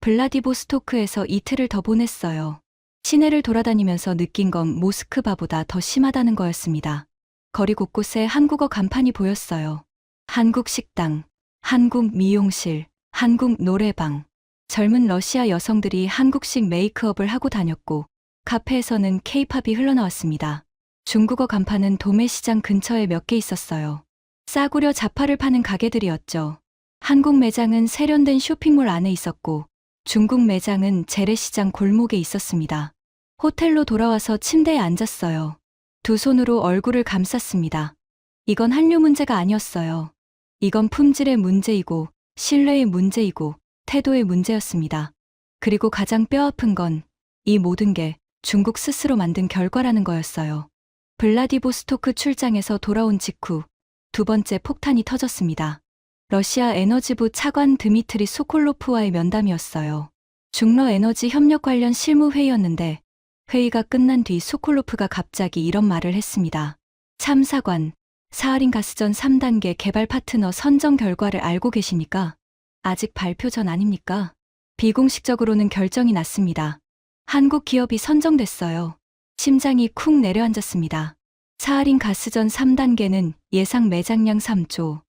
블라디보스토크에서 이틀을 더 보냈어요. 시내를 돌아다니면서 느낀 건 모스크바보다 더 심하다는 거였습니다. 거리 곳곳에 한국어 간판이 보였어요. 한국 식당, 한국 미용실, 한국 노래방. 젊은 러시아 여성들이 한국식 메이크업을 하고 다녔고 카페에서는 케이팝이 흘러나왔습니다. 중국어 간판은 도매시장 근처에 몇 개 있었어요. 싸구려 자파를 파는 가게들이었죠. 한국 매장은 세련된 쇼핑몰 안에 있었고 중국 매장은 재래시장 골목에 있었습니다. 호텔로 돌아와서 침대에 앉았어요. 두 손으로 얼굴을 감쌌습니다. 이건 한류 문제가 아니었어요. 이건 품질의 문제이고 신뢰의 문제이고 태도의 문제였습니다. 그리고 가장 뼈아픈 건 이 모든 게 중국 스스로 만든 결과라는 거였어요. 블라디보스토크 출장에서 돌아온 직후 두 번째 폭탄이 터졌습니다. 러시아 에너지부 차관 드미트리 소콜로프와의 면담이었어요. 중러 에너지 협력 관련 실무회의였는데 회의가 끝난 뒤 소콜로프가 갑자기 이런 말을 했습니다. 참사관, 사하린 가스전 3단계 개발 파트너 선정 결과를 알고 계십니까? 아직 발표 전 아닙니까? 비공식적으로는 결정이 났습니다. 한국 기업이 선정됐어요. 심장이 쿵 내려앉았습니다. 사하린 가스전 3단계는 예상 매장량 3조,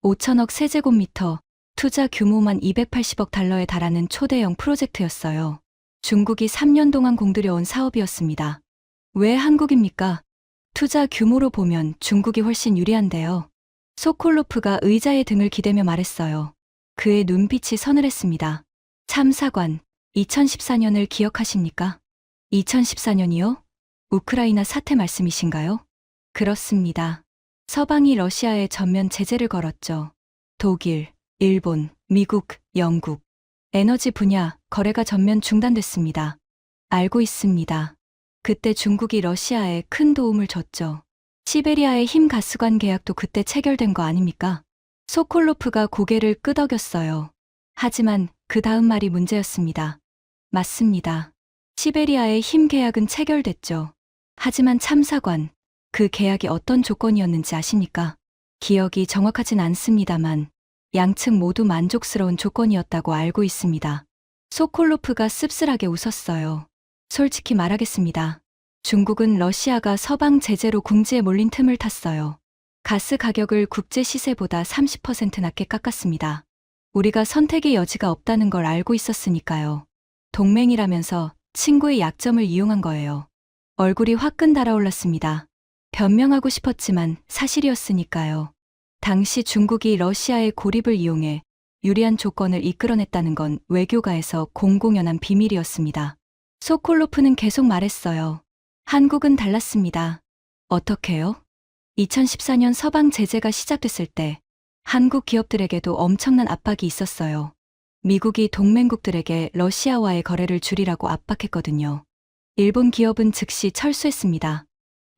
5천억 세제곱미터, 투자 규모만 280억 달러에 달하는 초대형 프로젝트였어요. 중국이 3년 동안 공들여온 사업이었습니다. 왜 한국입니까? 투자 규모로 보면 중국이 훨씬 유리한데요. 소콜로프가 의자에 등을 기대며 말했어요. 그의 눈빛이 서늘했습니다. 참사관, 2014년을 기억하십니까? 2014년이요? 우크라이나 사태 말씀이신가요? 그렇습니다. 서방이 러시아에 전면 제재를 걸었죠. 독일, 일본, 미국, 영국. 에너지 분야 거래가 전면 중단됐습니다. 알고 있습니다. 그때 중국이 러시아에 큰 도움을 줬죠. 시베리아의 힘 가스관 계약도 그때 체결된 거 아닙니까? 소콜로프가 고개를 끄덕였어요. 하지만 그 다음 말이 문제였습니다. 맞습니다. 시베리아의 힘 계약은 체결됐죠. 하지만 참사관, 그 계약이 어떤 조건이었는지 아십니까? 기억이 정확하진 않습니다만 양측 모두 만족스러운 조건이었다고 알고 있습니다. 소콜로프가 씁쓸하게 웃었어요. 솔직히 말하겠습니다. 중국은 러시아가 서방 제재로 궁지에 몰린 틈을 탔어요. 가스 가격을 국제 시세보다 30% 낮게 깎았습니다. 우리가 선택의 여지가 없다는 걸 알고 있었으니까요. 동맹이라면서 친구의 약점을 이용한 거예요. 얼굴이 화끈 달아올랐습니다. 변명하고 싶었지만 사실이었으니까요. 당시 중국이 러시아의 고립을 이용해 유리한 조건을 이끌어냈다는 건 외교가에서 공공연한 비밀이었습니다. 소콜로프는 계속 말했어요. 한국은 달랐습니다. 어떻게요? 2014년 서방 제재가 시작됐을 때 한국 기업들에게도 엄청난 압박이 있었어요. 미국이 동맹국들에게 러시아와의 거래를 줄이라고 압박했거든요. 일본 기업은 즉시 철수했습니다.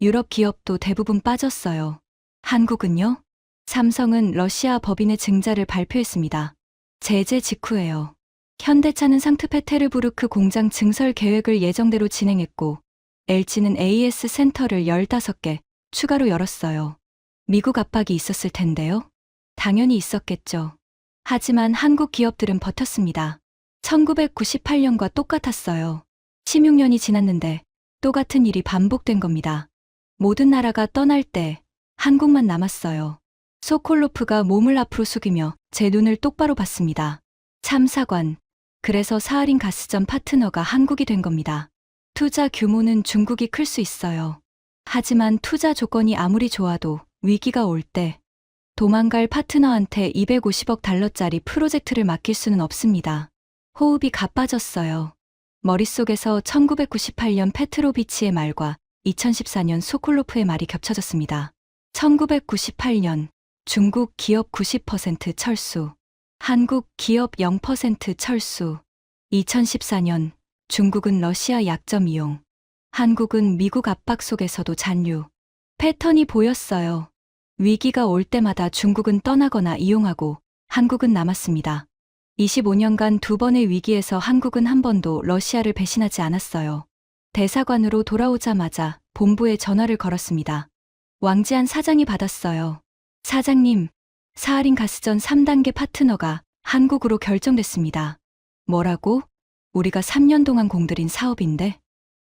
유럽 기업도 대부분 빠졌어요. 한국은요? 삼성은 러시아 법인의 증자를 발표했습니다. 제재 직후에요. 현대차는 상트페테르부르크 공장 증설 계획을 예정대로 진행했고 LG는 AS 센터를 15개 추가로 열었어요. 미국 압박이 있었을 텐데요. 당연히 있었겠죠. 하지만 한국 기업들은 버텼습니다. 1998년과 똑같았어요. 16년이 지났는데 똑같은 일이 반복된 겁니다. 모든 나라가 떠날 때 한국만 남았어요. 소콜로프가 몸을 앞으로 숙이며 제 눈을 똑바로 봤습니다. 참사관. 그래서 사하린 가스전 파트너가 한국이 된 겁니다. 투자 규모는 중국이 클 수 있어요. 하지만 투자 조건이 아무리 좋아도 위기가 올 때 도망갈 파트너한테 250억 달러짜리 프로젝트를 맡길 수는 없습니다. 호흡이 가빠졌어요. 머릿속에서 1998년 페트로비치의 말과 2014년 소콜로프의 말이 겹쳐졌습니다. 1998년 중국 기업 90% 철수, 한국 기업 0% 철수. 2014년 중국은 러시아 약점 이용, 한국은 미국 압박 속에서도 잔류. 패턴이 보였어요. 위기가 올 때마다 중국은 떠나거나 이용하고 한국은 남았습니다. 25년간 두 번의 위기에서 한국은 한 번도 러시아를 배신하지 않았어요. 대사관으로 돌아오자마자 본부에 전화를 걸었습니다. 왕지한 사장이 받았어요. 사장님, 사하린 가스전 3단계 파트너가 한국으로 결정됐습니다. 뭐라고? 우리가 3년 동안 공들인 사업인데?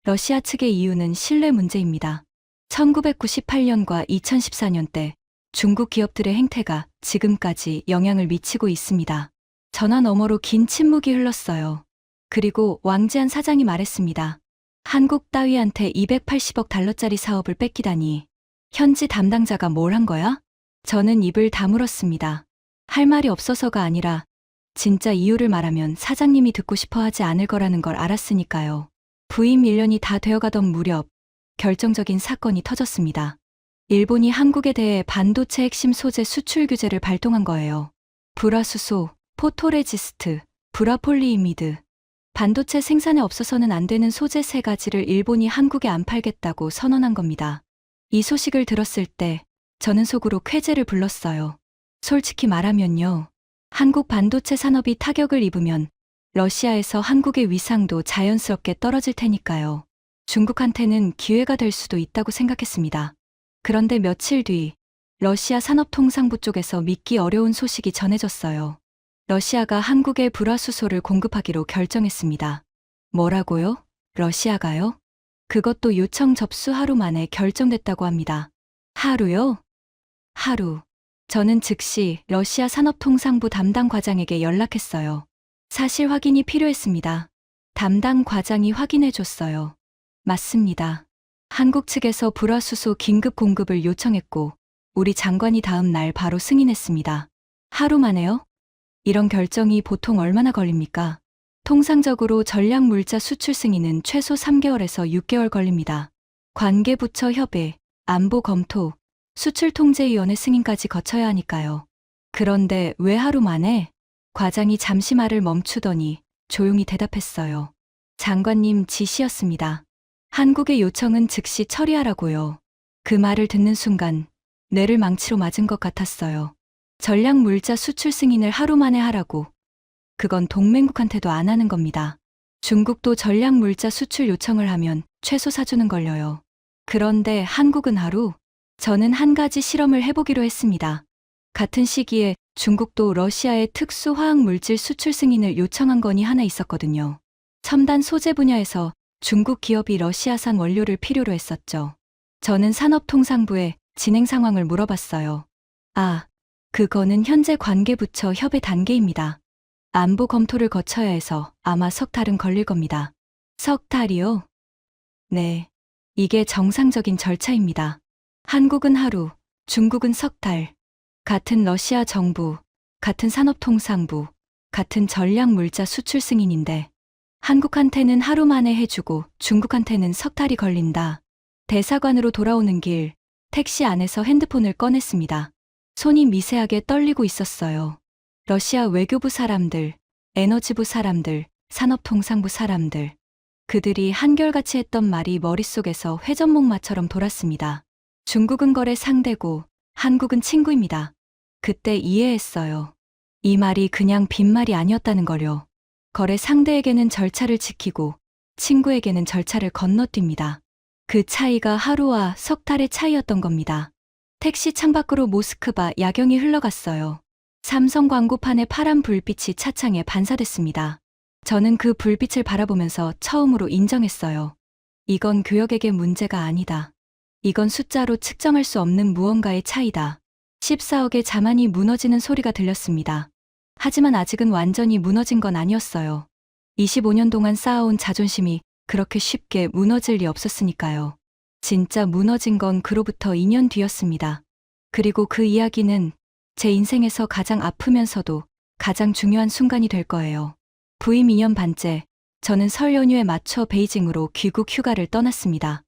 러시아 측의 이유는 신뢰 문제입니다. 1998년과 2014년 때 중국 기업들의 행태가 지금까지 영향을 미치고 있습니다. 전화 너머로 긴 침묵이 흘렀어요. 그리고 왕지한 사장이 말했습니다. 한국 따위한테 280억 달러짜리 사업을 뺏기다니. 현지 담당자가 뭘 한 거야? 저는 입을 다물었습니다. 할 말이 없어서가 아니라 진짜 이유를 말하면 사장님이 듣고 싶어 하지 않을 거라는 걸 알았으니까요. 부임 1년이 다 되어가던 무렵 결정적인 사건이 터졌습니다. 일본이 한국에 대해 반도체 핵심 소재 수출 규제를 발동한 거예요. 불화수소, 포토레지스트, 불화폴리이미드. 반도체 생산에 없어서는 안 되는 소재 3가지를 일본이 한국에 안 팔겠다고 선언한 겁니다. 이 소식을 들었을 때 저는 속으로 쾌재를 불렀어요. 솔직히 말하면요. 한국 반도체 산업이 타격을 입으면 러시아에서 한국의 위상도 자연스럽게 떨어질 테니까요. 중국한테는 기회가 될 수도 있다고 생각했습니다. 그런데 며칠 뒤 러시아 산업통상부 쪽에서 믿기 어려운 소식이 전해졌어요. 러시아가 한국에 불화수소를 공급하기로 결정했습니다. 뭐라고요? 러시아가요? 그것도 요청 접수 하루 만에 결정됐다고 합니다. 하루요? 하루. 저는 즉시 러시아 산업통상부 담당 과장에게 연락했어요. 사실 확인이 필요했습니다. 담당 과장이 확인해줬어요. 맞습니다. 한국 측에서 불화수소 긴급 공급을 요청했고 우리 장관이 다음 날 바로 승인했습니다. 하루 만에요? 이런 결정이 보통 얼마나 걸립니까? 통상적으로 전략물자 수출 승인은 최소 3개월에서 6개월 걸립니다. 관계부처 협의, 안보 검토, 수출통제위원회 승인까지 거쳐야 하니까요. 그런데 왜 하루 만에? 과장이 잠시 말을 멈추더니 조용히 대답했어요. 장관님 지시였습니다. 한국의 요청은 즉시 처리하라고요. 그 말을 듣는 순간 뇌를 망치로 맞은 것 같았어요. 전략물자 수출 승인을 하루 만에 하라고. 그건 동맹국한테도 안 하는 겁니다. 중국도 전략물자 수출 요청을 하면 최소 4주는 걸려요. 그런데 한국은 하루? 저는 한 가지 실험을 해보기로 했습니다. 같은 시기에 중국도 러시아의 특수화학물질 수출 승인을 요청한 건이 하나 있었거든요. 첨단 소재 분야에서 중국 기업이 러시아산 원료를 필요로 했었죠. 저는 산업통상부에 진행 상황을 물어봤어요. 그거는 현재 관계부처 협의 단계입니다. 안보 검토를 거쳐야 해서 아마 석 달은 걸릴 겁니다. 석 달이요? 네. 이게 정상적인 절차입니다. 한국은 하루, 중국은 석 달. 같은 러시아 정부, 같은 산업통상부, 같은 전략물자 수출 승인인데 한국한테는 하루 만에 해주고 중국한테는 석 달이 걸린다. 대사관으로 돌아오는 길 택시 안에서 핸드폰을 꺼냈습니다. 손이 미세하게 떨리고 있었어요. 러시아 외교부 사람들, 에너지부 사람들, 산업통상부 사람들. 그들이 한결같이 했던 말이 머릿속에서 회전목마처럼 돌았습니다. 중국은 거래 상대고 한국은 친구입니다. 그때 이해했어요. 이 말이 그냥 빈말이 아니었다는 걸요. 거래 상대에게는 절차를 지키고 친구에게는 절차를 건너뜁니다. 그 차이가 하루와 석 달의 차이였던 겁니다. 택시 창밖으로 모스크바 야경이 흘러갔어요. 삼성 광고판의 파란 불빛이 차창에 반사됐습니다. 저는 그 불빛을 바라보면서 처음으로 인정했어요. 이건 교역에게 문제가 아니다. 이건 숫자로 측정할 수 없는 무언가의 차이다. 14억의 자만이 무너지는 소리가 들렸습니다. 하지만 아직은 완전히 무너진 건 아니었어요. 25년 동안 쌓아온 자존심이 그렇게 쉽게 무너질 리 없었으니까요. 진짜 무너진 건 그로부터 2년 뒤였습니다. 그리고 그 이야기는 제 인생에서 가장 아프면서도 가장 중요한 순간이 될 거예요. 부임 2년 반째, 저는 설 연휴에 맞춰 베이징으로 귀국 휴가를 떠났습니다.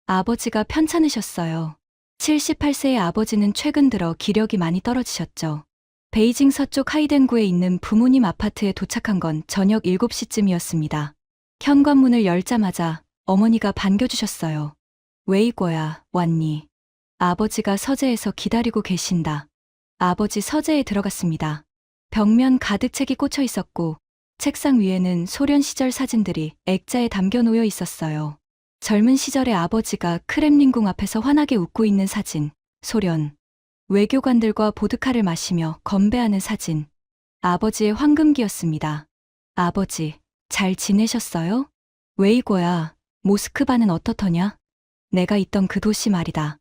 아버지가 편찮으셨어요. 78세의 아버지는 최근 들어 기력이 많이 떨어지셨죠. 베이징 서쪽 하이덴구에 있는 부모님 아파트에 도착한 건 저녁 7시쯤이었습니다. 현관문을 열자마자 어머니가 반겨주셨어요. 웨이거야, 왔니? 아버지가 서재에서 기다리고 계신다. 아버지 서재에 들어갔습니다. 벽면 가득 책이 꽂혀 있었고 책상 위에는 소련 시절 사진들이 액자에 담겨 놓여 있었어요. 젊은 시절의 아버지가 크렘린궁 앞에서 환하게 웃고 있는 사진, 소련. 외교관들과 보드카를 마시며 건배하는 사진. 아버지의 황금기였습니다. 아버지, 잘 지내셨어요? 웨이거야, 모스크바는 어떻더냐? 내가 있던 그 도시 말이다.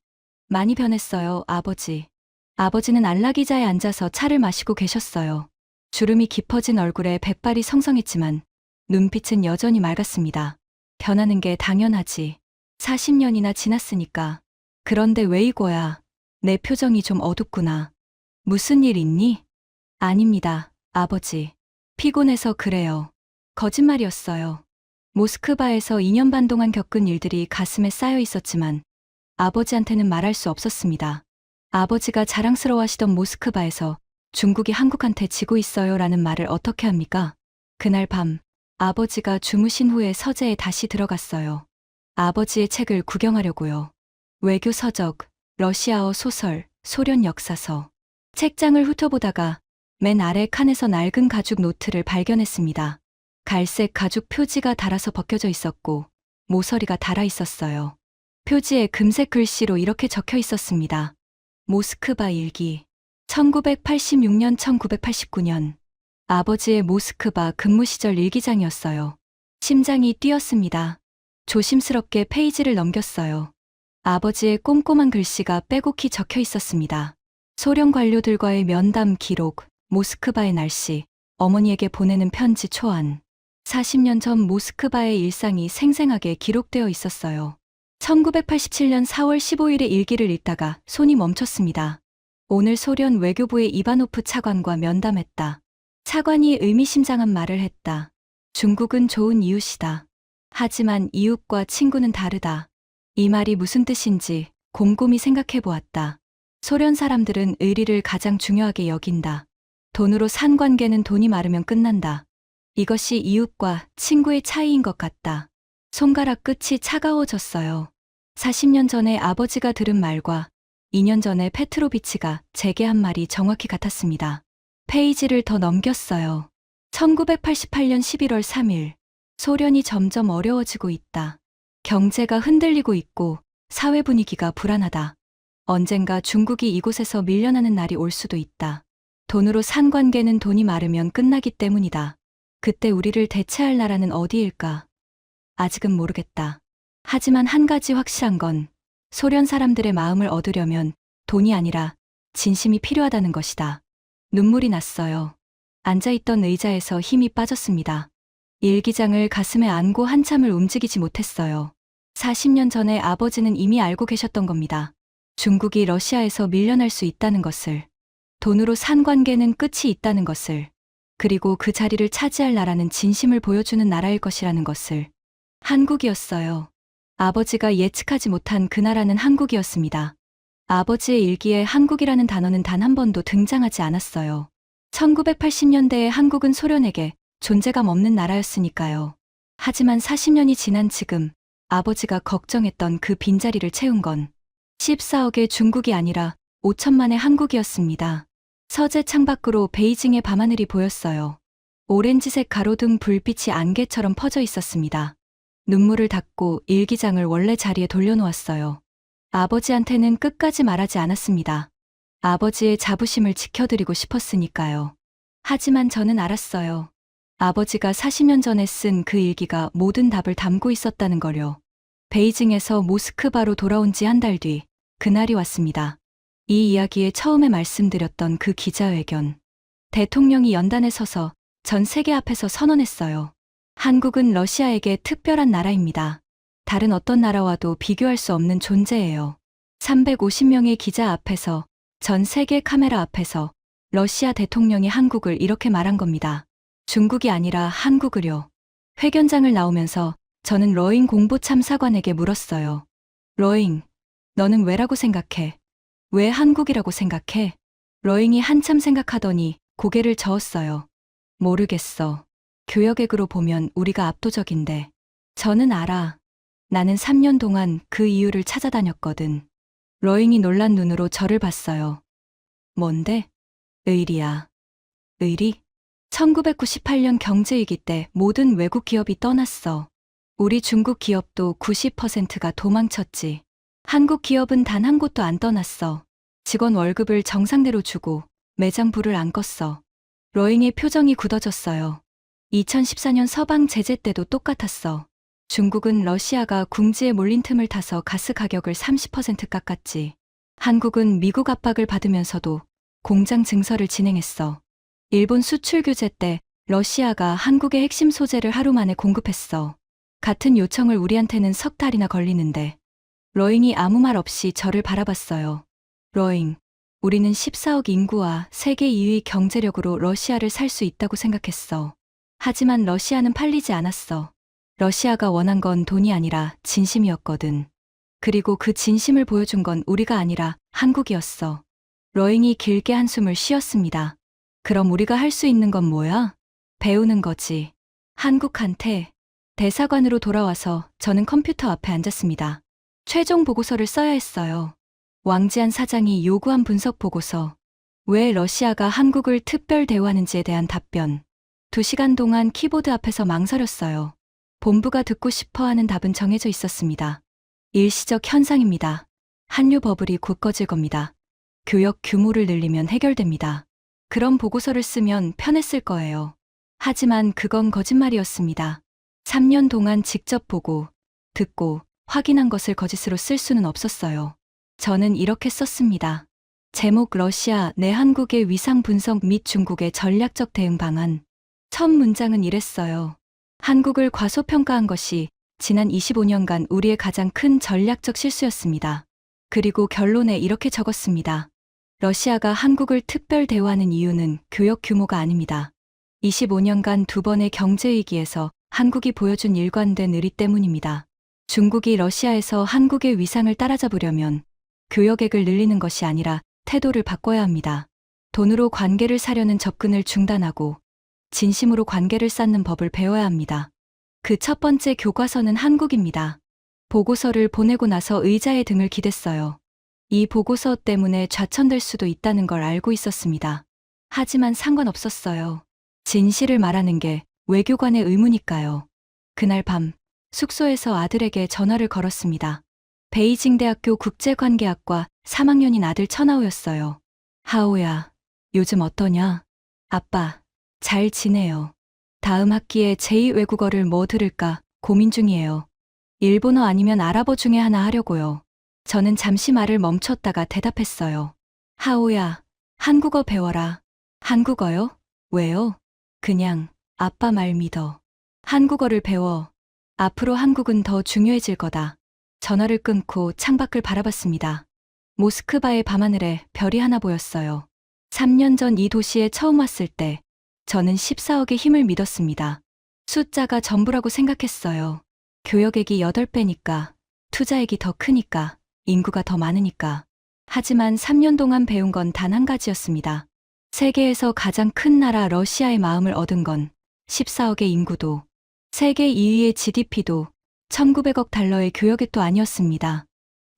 많이 변했어요, 아버지. 아버지는 안락의자에 앉아서 차를 마시고 계셨어요. 주름이 깊어진 얼굴에 백발이 성성했지만 눈빛은 여전히 맑았습니다. 변하는 게 당연하지. 40년이나 지났으니까. 그런데 웨이거야, 내 표정이 좀 어둡구나. 무슨 일 있니? 아닙니다, 아버지. 피곤해서 그래요. 거짓말이었어요. 모스크바에서 2년 반 동안 겪은 일들이 가슴에 쌓여 있었지만 아버지한테는 말할 수 없었습니다. 아버지가 자랑스러워하시던 모스크바에서 중국이 한국한테 지고 있어요 라는 말을 어떻게 합니까? 그날 밤 아버지가 주무신 후에 서재에 다시 들어갔어요. 아버지의 책을 구경하려고요. 외교 서적, 러시아어 소설, 소련 역사서. 책장을 훑어보다가 맨 아래 칸에서 낡은 가죽 노트를 발견했습니다. 갈색 가죽 표지가 달아서 벗겨져 있었고 모서리가 달아 있었어요. 표지에 금색 글씨로 이렇게 적혀 있었습니다. 모스크바 일기. 1986년 1989년. 아버지의 모스크바 근무 시절 일기장이었어요. 심장이 뛰었습니다. 조심스럽게 페이지를 넘겼어요. 아버지의 꼼꼼한 글씨가 빼곡히 적혀 있었습니다. 소련 관료들과의 면담 기록, 모스크바의 날씨, 어머니에게 보내는 편지 초안. 40년 전 모스크바의 일상이 생생하게 기록되어 있었어요. 1987년 4월 15일의 일기를 읽다가 손이 멈췄습니다. 오늘 소련 외교부의 이바노프 차관과 면담했다. 차관이 의미심장한 말을 했다. 중국은 좋은 이웃이다. 하지만 이웃과 친구는 다르다. 이 말이 무슨 뜻인지 곰곰이 생각해 보았다. 소련 사람들은 의리를 가장 중요하게 여긴다. 돈으로 산 관계는 돈이 마르면 끝난다. 이것이 이웃과 친구의 차이인 것 같다. 손가락 끝이 차가워졌어요. 40년 전에 아버지가 들은 말과 2년 전에 페트로비치가 제게 한 말이 정확히 같았습니다. 페이지를 더 넘겼어요. 1988년 11월 3일. 소련이 점점 어려워지고 있다. 경제가 흔들리고 있고 사회 분위기가 불안하다. 언젠가 중국이 이곳에서 밀려나는 날이 올 수도 있다. 돈으로 산 관계는 돈이 마르면 끝나기 때문이다. 그때 우리를 대체할 나라는 어디일까? 아직은 모르겠다. 하지만 한 가지 확실한 건 소련 사람들의 마음을 얻으려면 돈이 아니라 진심이 필요하다는 것이다. 눈물이 났어요. 앉아있던 의자에서 힘이 빠졌습니다. 일기장을 가슴에 안고 한참을 움직이지 못했어요. 40년 전에 아버지는 이미 알고 계셨던 겁니다. 중국이 러시아에서 밀려날 수 있다는 것을, 돈으로 산 관계는 끝이 있다는 것을, 그리고 그 자리를 차지할 나라는 진심을 보여주는 나라일 것이라는 것을. 한국이었어요. 아버지가 예측하지 못한 그 나라는 한국이었습니다. 아버지의 일기에 한국이라는 단어는 단 한 번도 등장하지 않았어요. 1980년대의 한국은 소련에게 존재감 없는 나라였으니까요. 하지만 40년이 지난 지금 아버지가 걱정했던 그 빈자리를 채운 건 14억의 중국이 아니라 5천만의 한국이었습니다. 서재 창밖으로 베이징의 밤하늘이 보였어요. 오렌지색 가로등 불빛이 안개처럼 퍼져 있었습니다. 눈물을 닦고 일기장을 원래 자리에 돌려놓았어요. 아버지한테는 끝까지 말하지 않았습니다. 아버지의 자부심을 지켜드리고 싶었으니까요. 하지만 저는 알았어요. 아버지가 40년 전에 쓴 그 일기가 모든 답을 담고 있었다는 걸요. 베이징에서 모스크바로 돌아온 지 한 달 뒤, 그날이 왔습니다. 이 이야기에 처음에 말씀드렸던 그 기자회견. 대통령이 연단에 서서 전 세계 앞에서 선언했어요. 한국은 러시아에게 특별한 나라입니다. 다른 어떤 나라와도 비교할 수 없는 존재예요. 350명의 기자 앞에서, 전 세계 카메라 앞에서 러시아 대통령이 한국을 이렇게 말한 겁니다. 중국이 아니라 한국을요. 회견장을 나오면서 저는 러잉 공보참사관에게 물었어요. 러잉, 너는 왜라고 생각해? 왜 한국이라고 생각해? 러잉이 한참 생각하더니 고개를 저었어요. 모르겠어. 교역액으로 보면 우리가 압도적인데. 저는 알아. 나는 3년 동안 그 이유를 찾아다녔거든. 러잉이 놀란 눈으로 저를 봤어요. 뭔데? 의리야. 의리? 1998년 경제위기 때 모든 외국 기업이 떠났어. 우리 중국 기업도 90%가 도망쳤지. 한국 기업은 단 한 곳도 안 떠났어. 직원 월급을 정상대로 주고 매장 불을 안 껐어. 러잉의 표정이 굳어졌어요. 2014년 서방 제재 때도 똑같았어. 중국은 러시아가 궁지에 몰린 틈을 타서 가스 가격을 30% 깎았지. 한국은 미국 압박을 받으면서도 공장 증설을 진행했어. 일본 수출 규제 때 러시아가 한국의 핵심 소재를 하루 만에 공급했어. 같은 요청을 우리한테는 석 달이나 걸리는데. 러잉이 아무 말 없이 저를 바라봤어요. 러잉, 우리는 14억 인구와 세계 2위 경제력으로 러시아를 살 수 있다고 생각했어. 하지만 러시아는 팔리지 않았어. 러시아가 원한 건 돈이 아니라 진심이었거든. 그리고 그 진심을 보여준 건 우리가 아니라 한국이었어. 러잉이 길게 한숨을 쉬었습니다. 그럼 우리가 할 수 있는 건 뭐야? 배우는 거지. 한국한테. 대사관으로 돌아와서 저는 컴퓨터 앞에 앉았습니다. 최종 보고서를 써야 했어요. 왕지한 사장이 요구한 분석 보고서. 왜 러시아가 한국을 특별 대우하는지에 대한 답변. 2시간 동안 키보드 앞에서 망설였어요. 본부가 듣고 싶어 하는 답은 정해져 있었습니다. 일시적 현상입니다. 한류 버블이 곧 꺼질 겁니다. 교역 규모를 늘리면 해결됩니다. 그런 보고서를 쓰면 편했을 거예요. 하지만 그건 거짓말이었습니다. 3년 동안 직접 보고, 듣고, 확인한 것을 거짓으로 쓸 수는 없었어요. 저는 이렇게 썼습니다. 제목 러시아 내 한국의 위상 분석 및 중국의 전략적 대응 방안. 첫 문장은 이랬어요. 한국을 과소평가한 것이 지난 25년간 우리의 가장 큰 전략적 실수였습니다. 그리고 결론에 이렇게 적었습니다. 러시아가 한국을 특별 대우하는 이유는 교역 규모가 아닙니다. 25년간 2번의 경제위기에서 한국이 보여준 일관된 의리 때문입니다. 중국이 러시아에서 한국의 위상을 따라잡으려면 교역액을 늘리는 것이 아니라 태도를 바꿔야 합니다. 돈으로 관계를 사려는 접근을 중단하고 진심으로 관계를 쌓는 법을 배워야 합니다. 그 첫 번째 교과서는 한국입니다. 보고서를 보내고 나서 의자에 등을 기댔어요. 이 보고서 때문에 좌천될 수도 있다는 걸 알고 있었습니다. 하지만 상관없었어요. 진실을 말하는 게 외교관의 의무니까요. 그날 밤 숙소에서 아들에게 전화를 걸었습니다. 베이징 대학교 국제관계학과 3학년인 아들 천하우였어요. 하우야, 요즘 어떠냐? 아빠, 잘 지내요. 다음 학기에 제2외국어를 뭐 들을까 고민 중이에요. 일본어 아니면 아랍어 중에 하나 하려고요. 저는 잠시 말을 멈췄다가 대답했어요. 하우야, 한국어 배워라. 한국어요? 왜요? 그냥 아빠 말 믿어. 한국어를 배워. 앞으로 한국은 더 중요해질 거다. 전화를 끊고 창밖을 바라봤습니다. 모스크바의 밤하늘에 별이 하나 보였어요. 3년 전 이 도시에 처음 왔을 때 저는 14억의 힘을 믿었습니다. 숫자가 전부라고 생각했어요. 교역액이 8배니까, 투자액이 더 크니까, 인구가 더 많으니까. 하지만 3년 동안 배운 건 단 한 가지였습니다. 세계에서 가장 큰 나라 러시아의 마음을 얻은 건 14억의 인구도, 세계 2위의 GDP도, 1900억 달러의 교역액도 아니었습니다.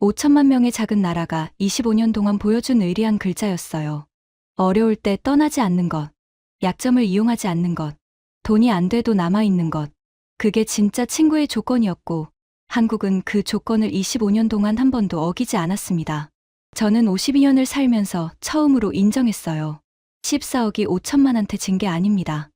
5천만 명의 작은 나라가 25년 동안 보여준 의리한 글자였어요. 어려울 때 떠나지 않는 것, 약점을 이용하지 않는 것, 돈이 안 돼도 남아있는 것. 그게 진짜 친구의 조건이었고, 한국은 그 조건을 25년 동안 한 번도 어기지 않았습니다. 저는 52년을 살면서 처음으로 인정했어요. 14억이 5천만한테 진 게 아닙니다.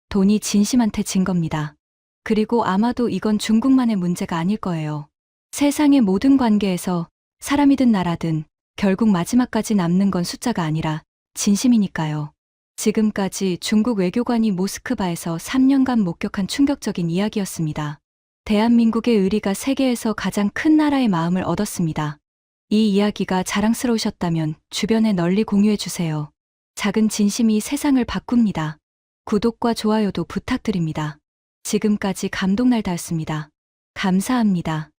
돈이 진심한테 진 겁니다. 그리고 아마도 이건 중국만의 문제가 아닐 거예요. 세상의 모든 관계에서 사람이든 나라든 결국 마지막까지 남는 건 숫자가 아니라 진심이니까요. 지금까지 중국 외교관이 모스크바에서 3년간 목격한 충격적인 이야기였습니다. 대한민국의 의리가 세계에서 가장 큰 나라의 마음을 얻었습니다. 이 이야기가 자랑스러우셨다면 주변에 널리 공유해 주세요. 작은 진심이 세상을 바꿉니다. 구독과 좋아요도 부탁드립니다. 지금까지 감동날다였습니다. 감사합니다.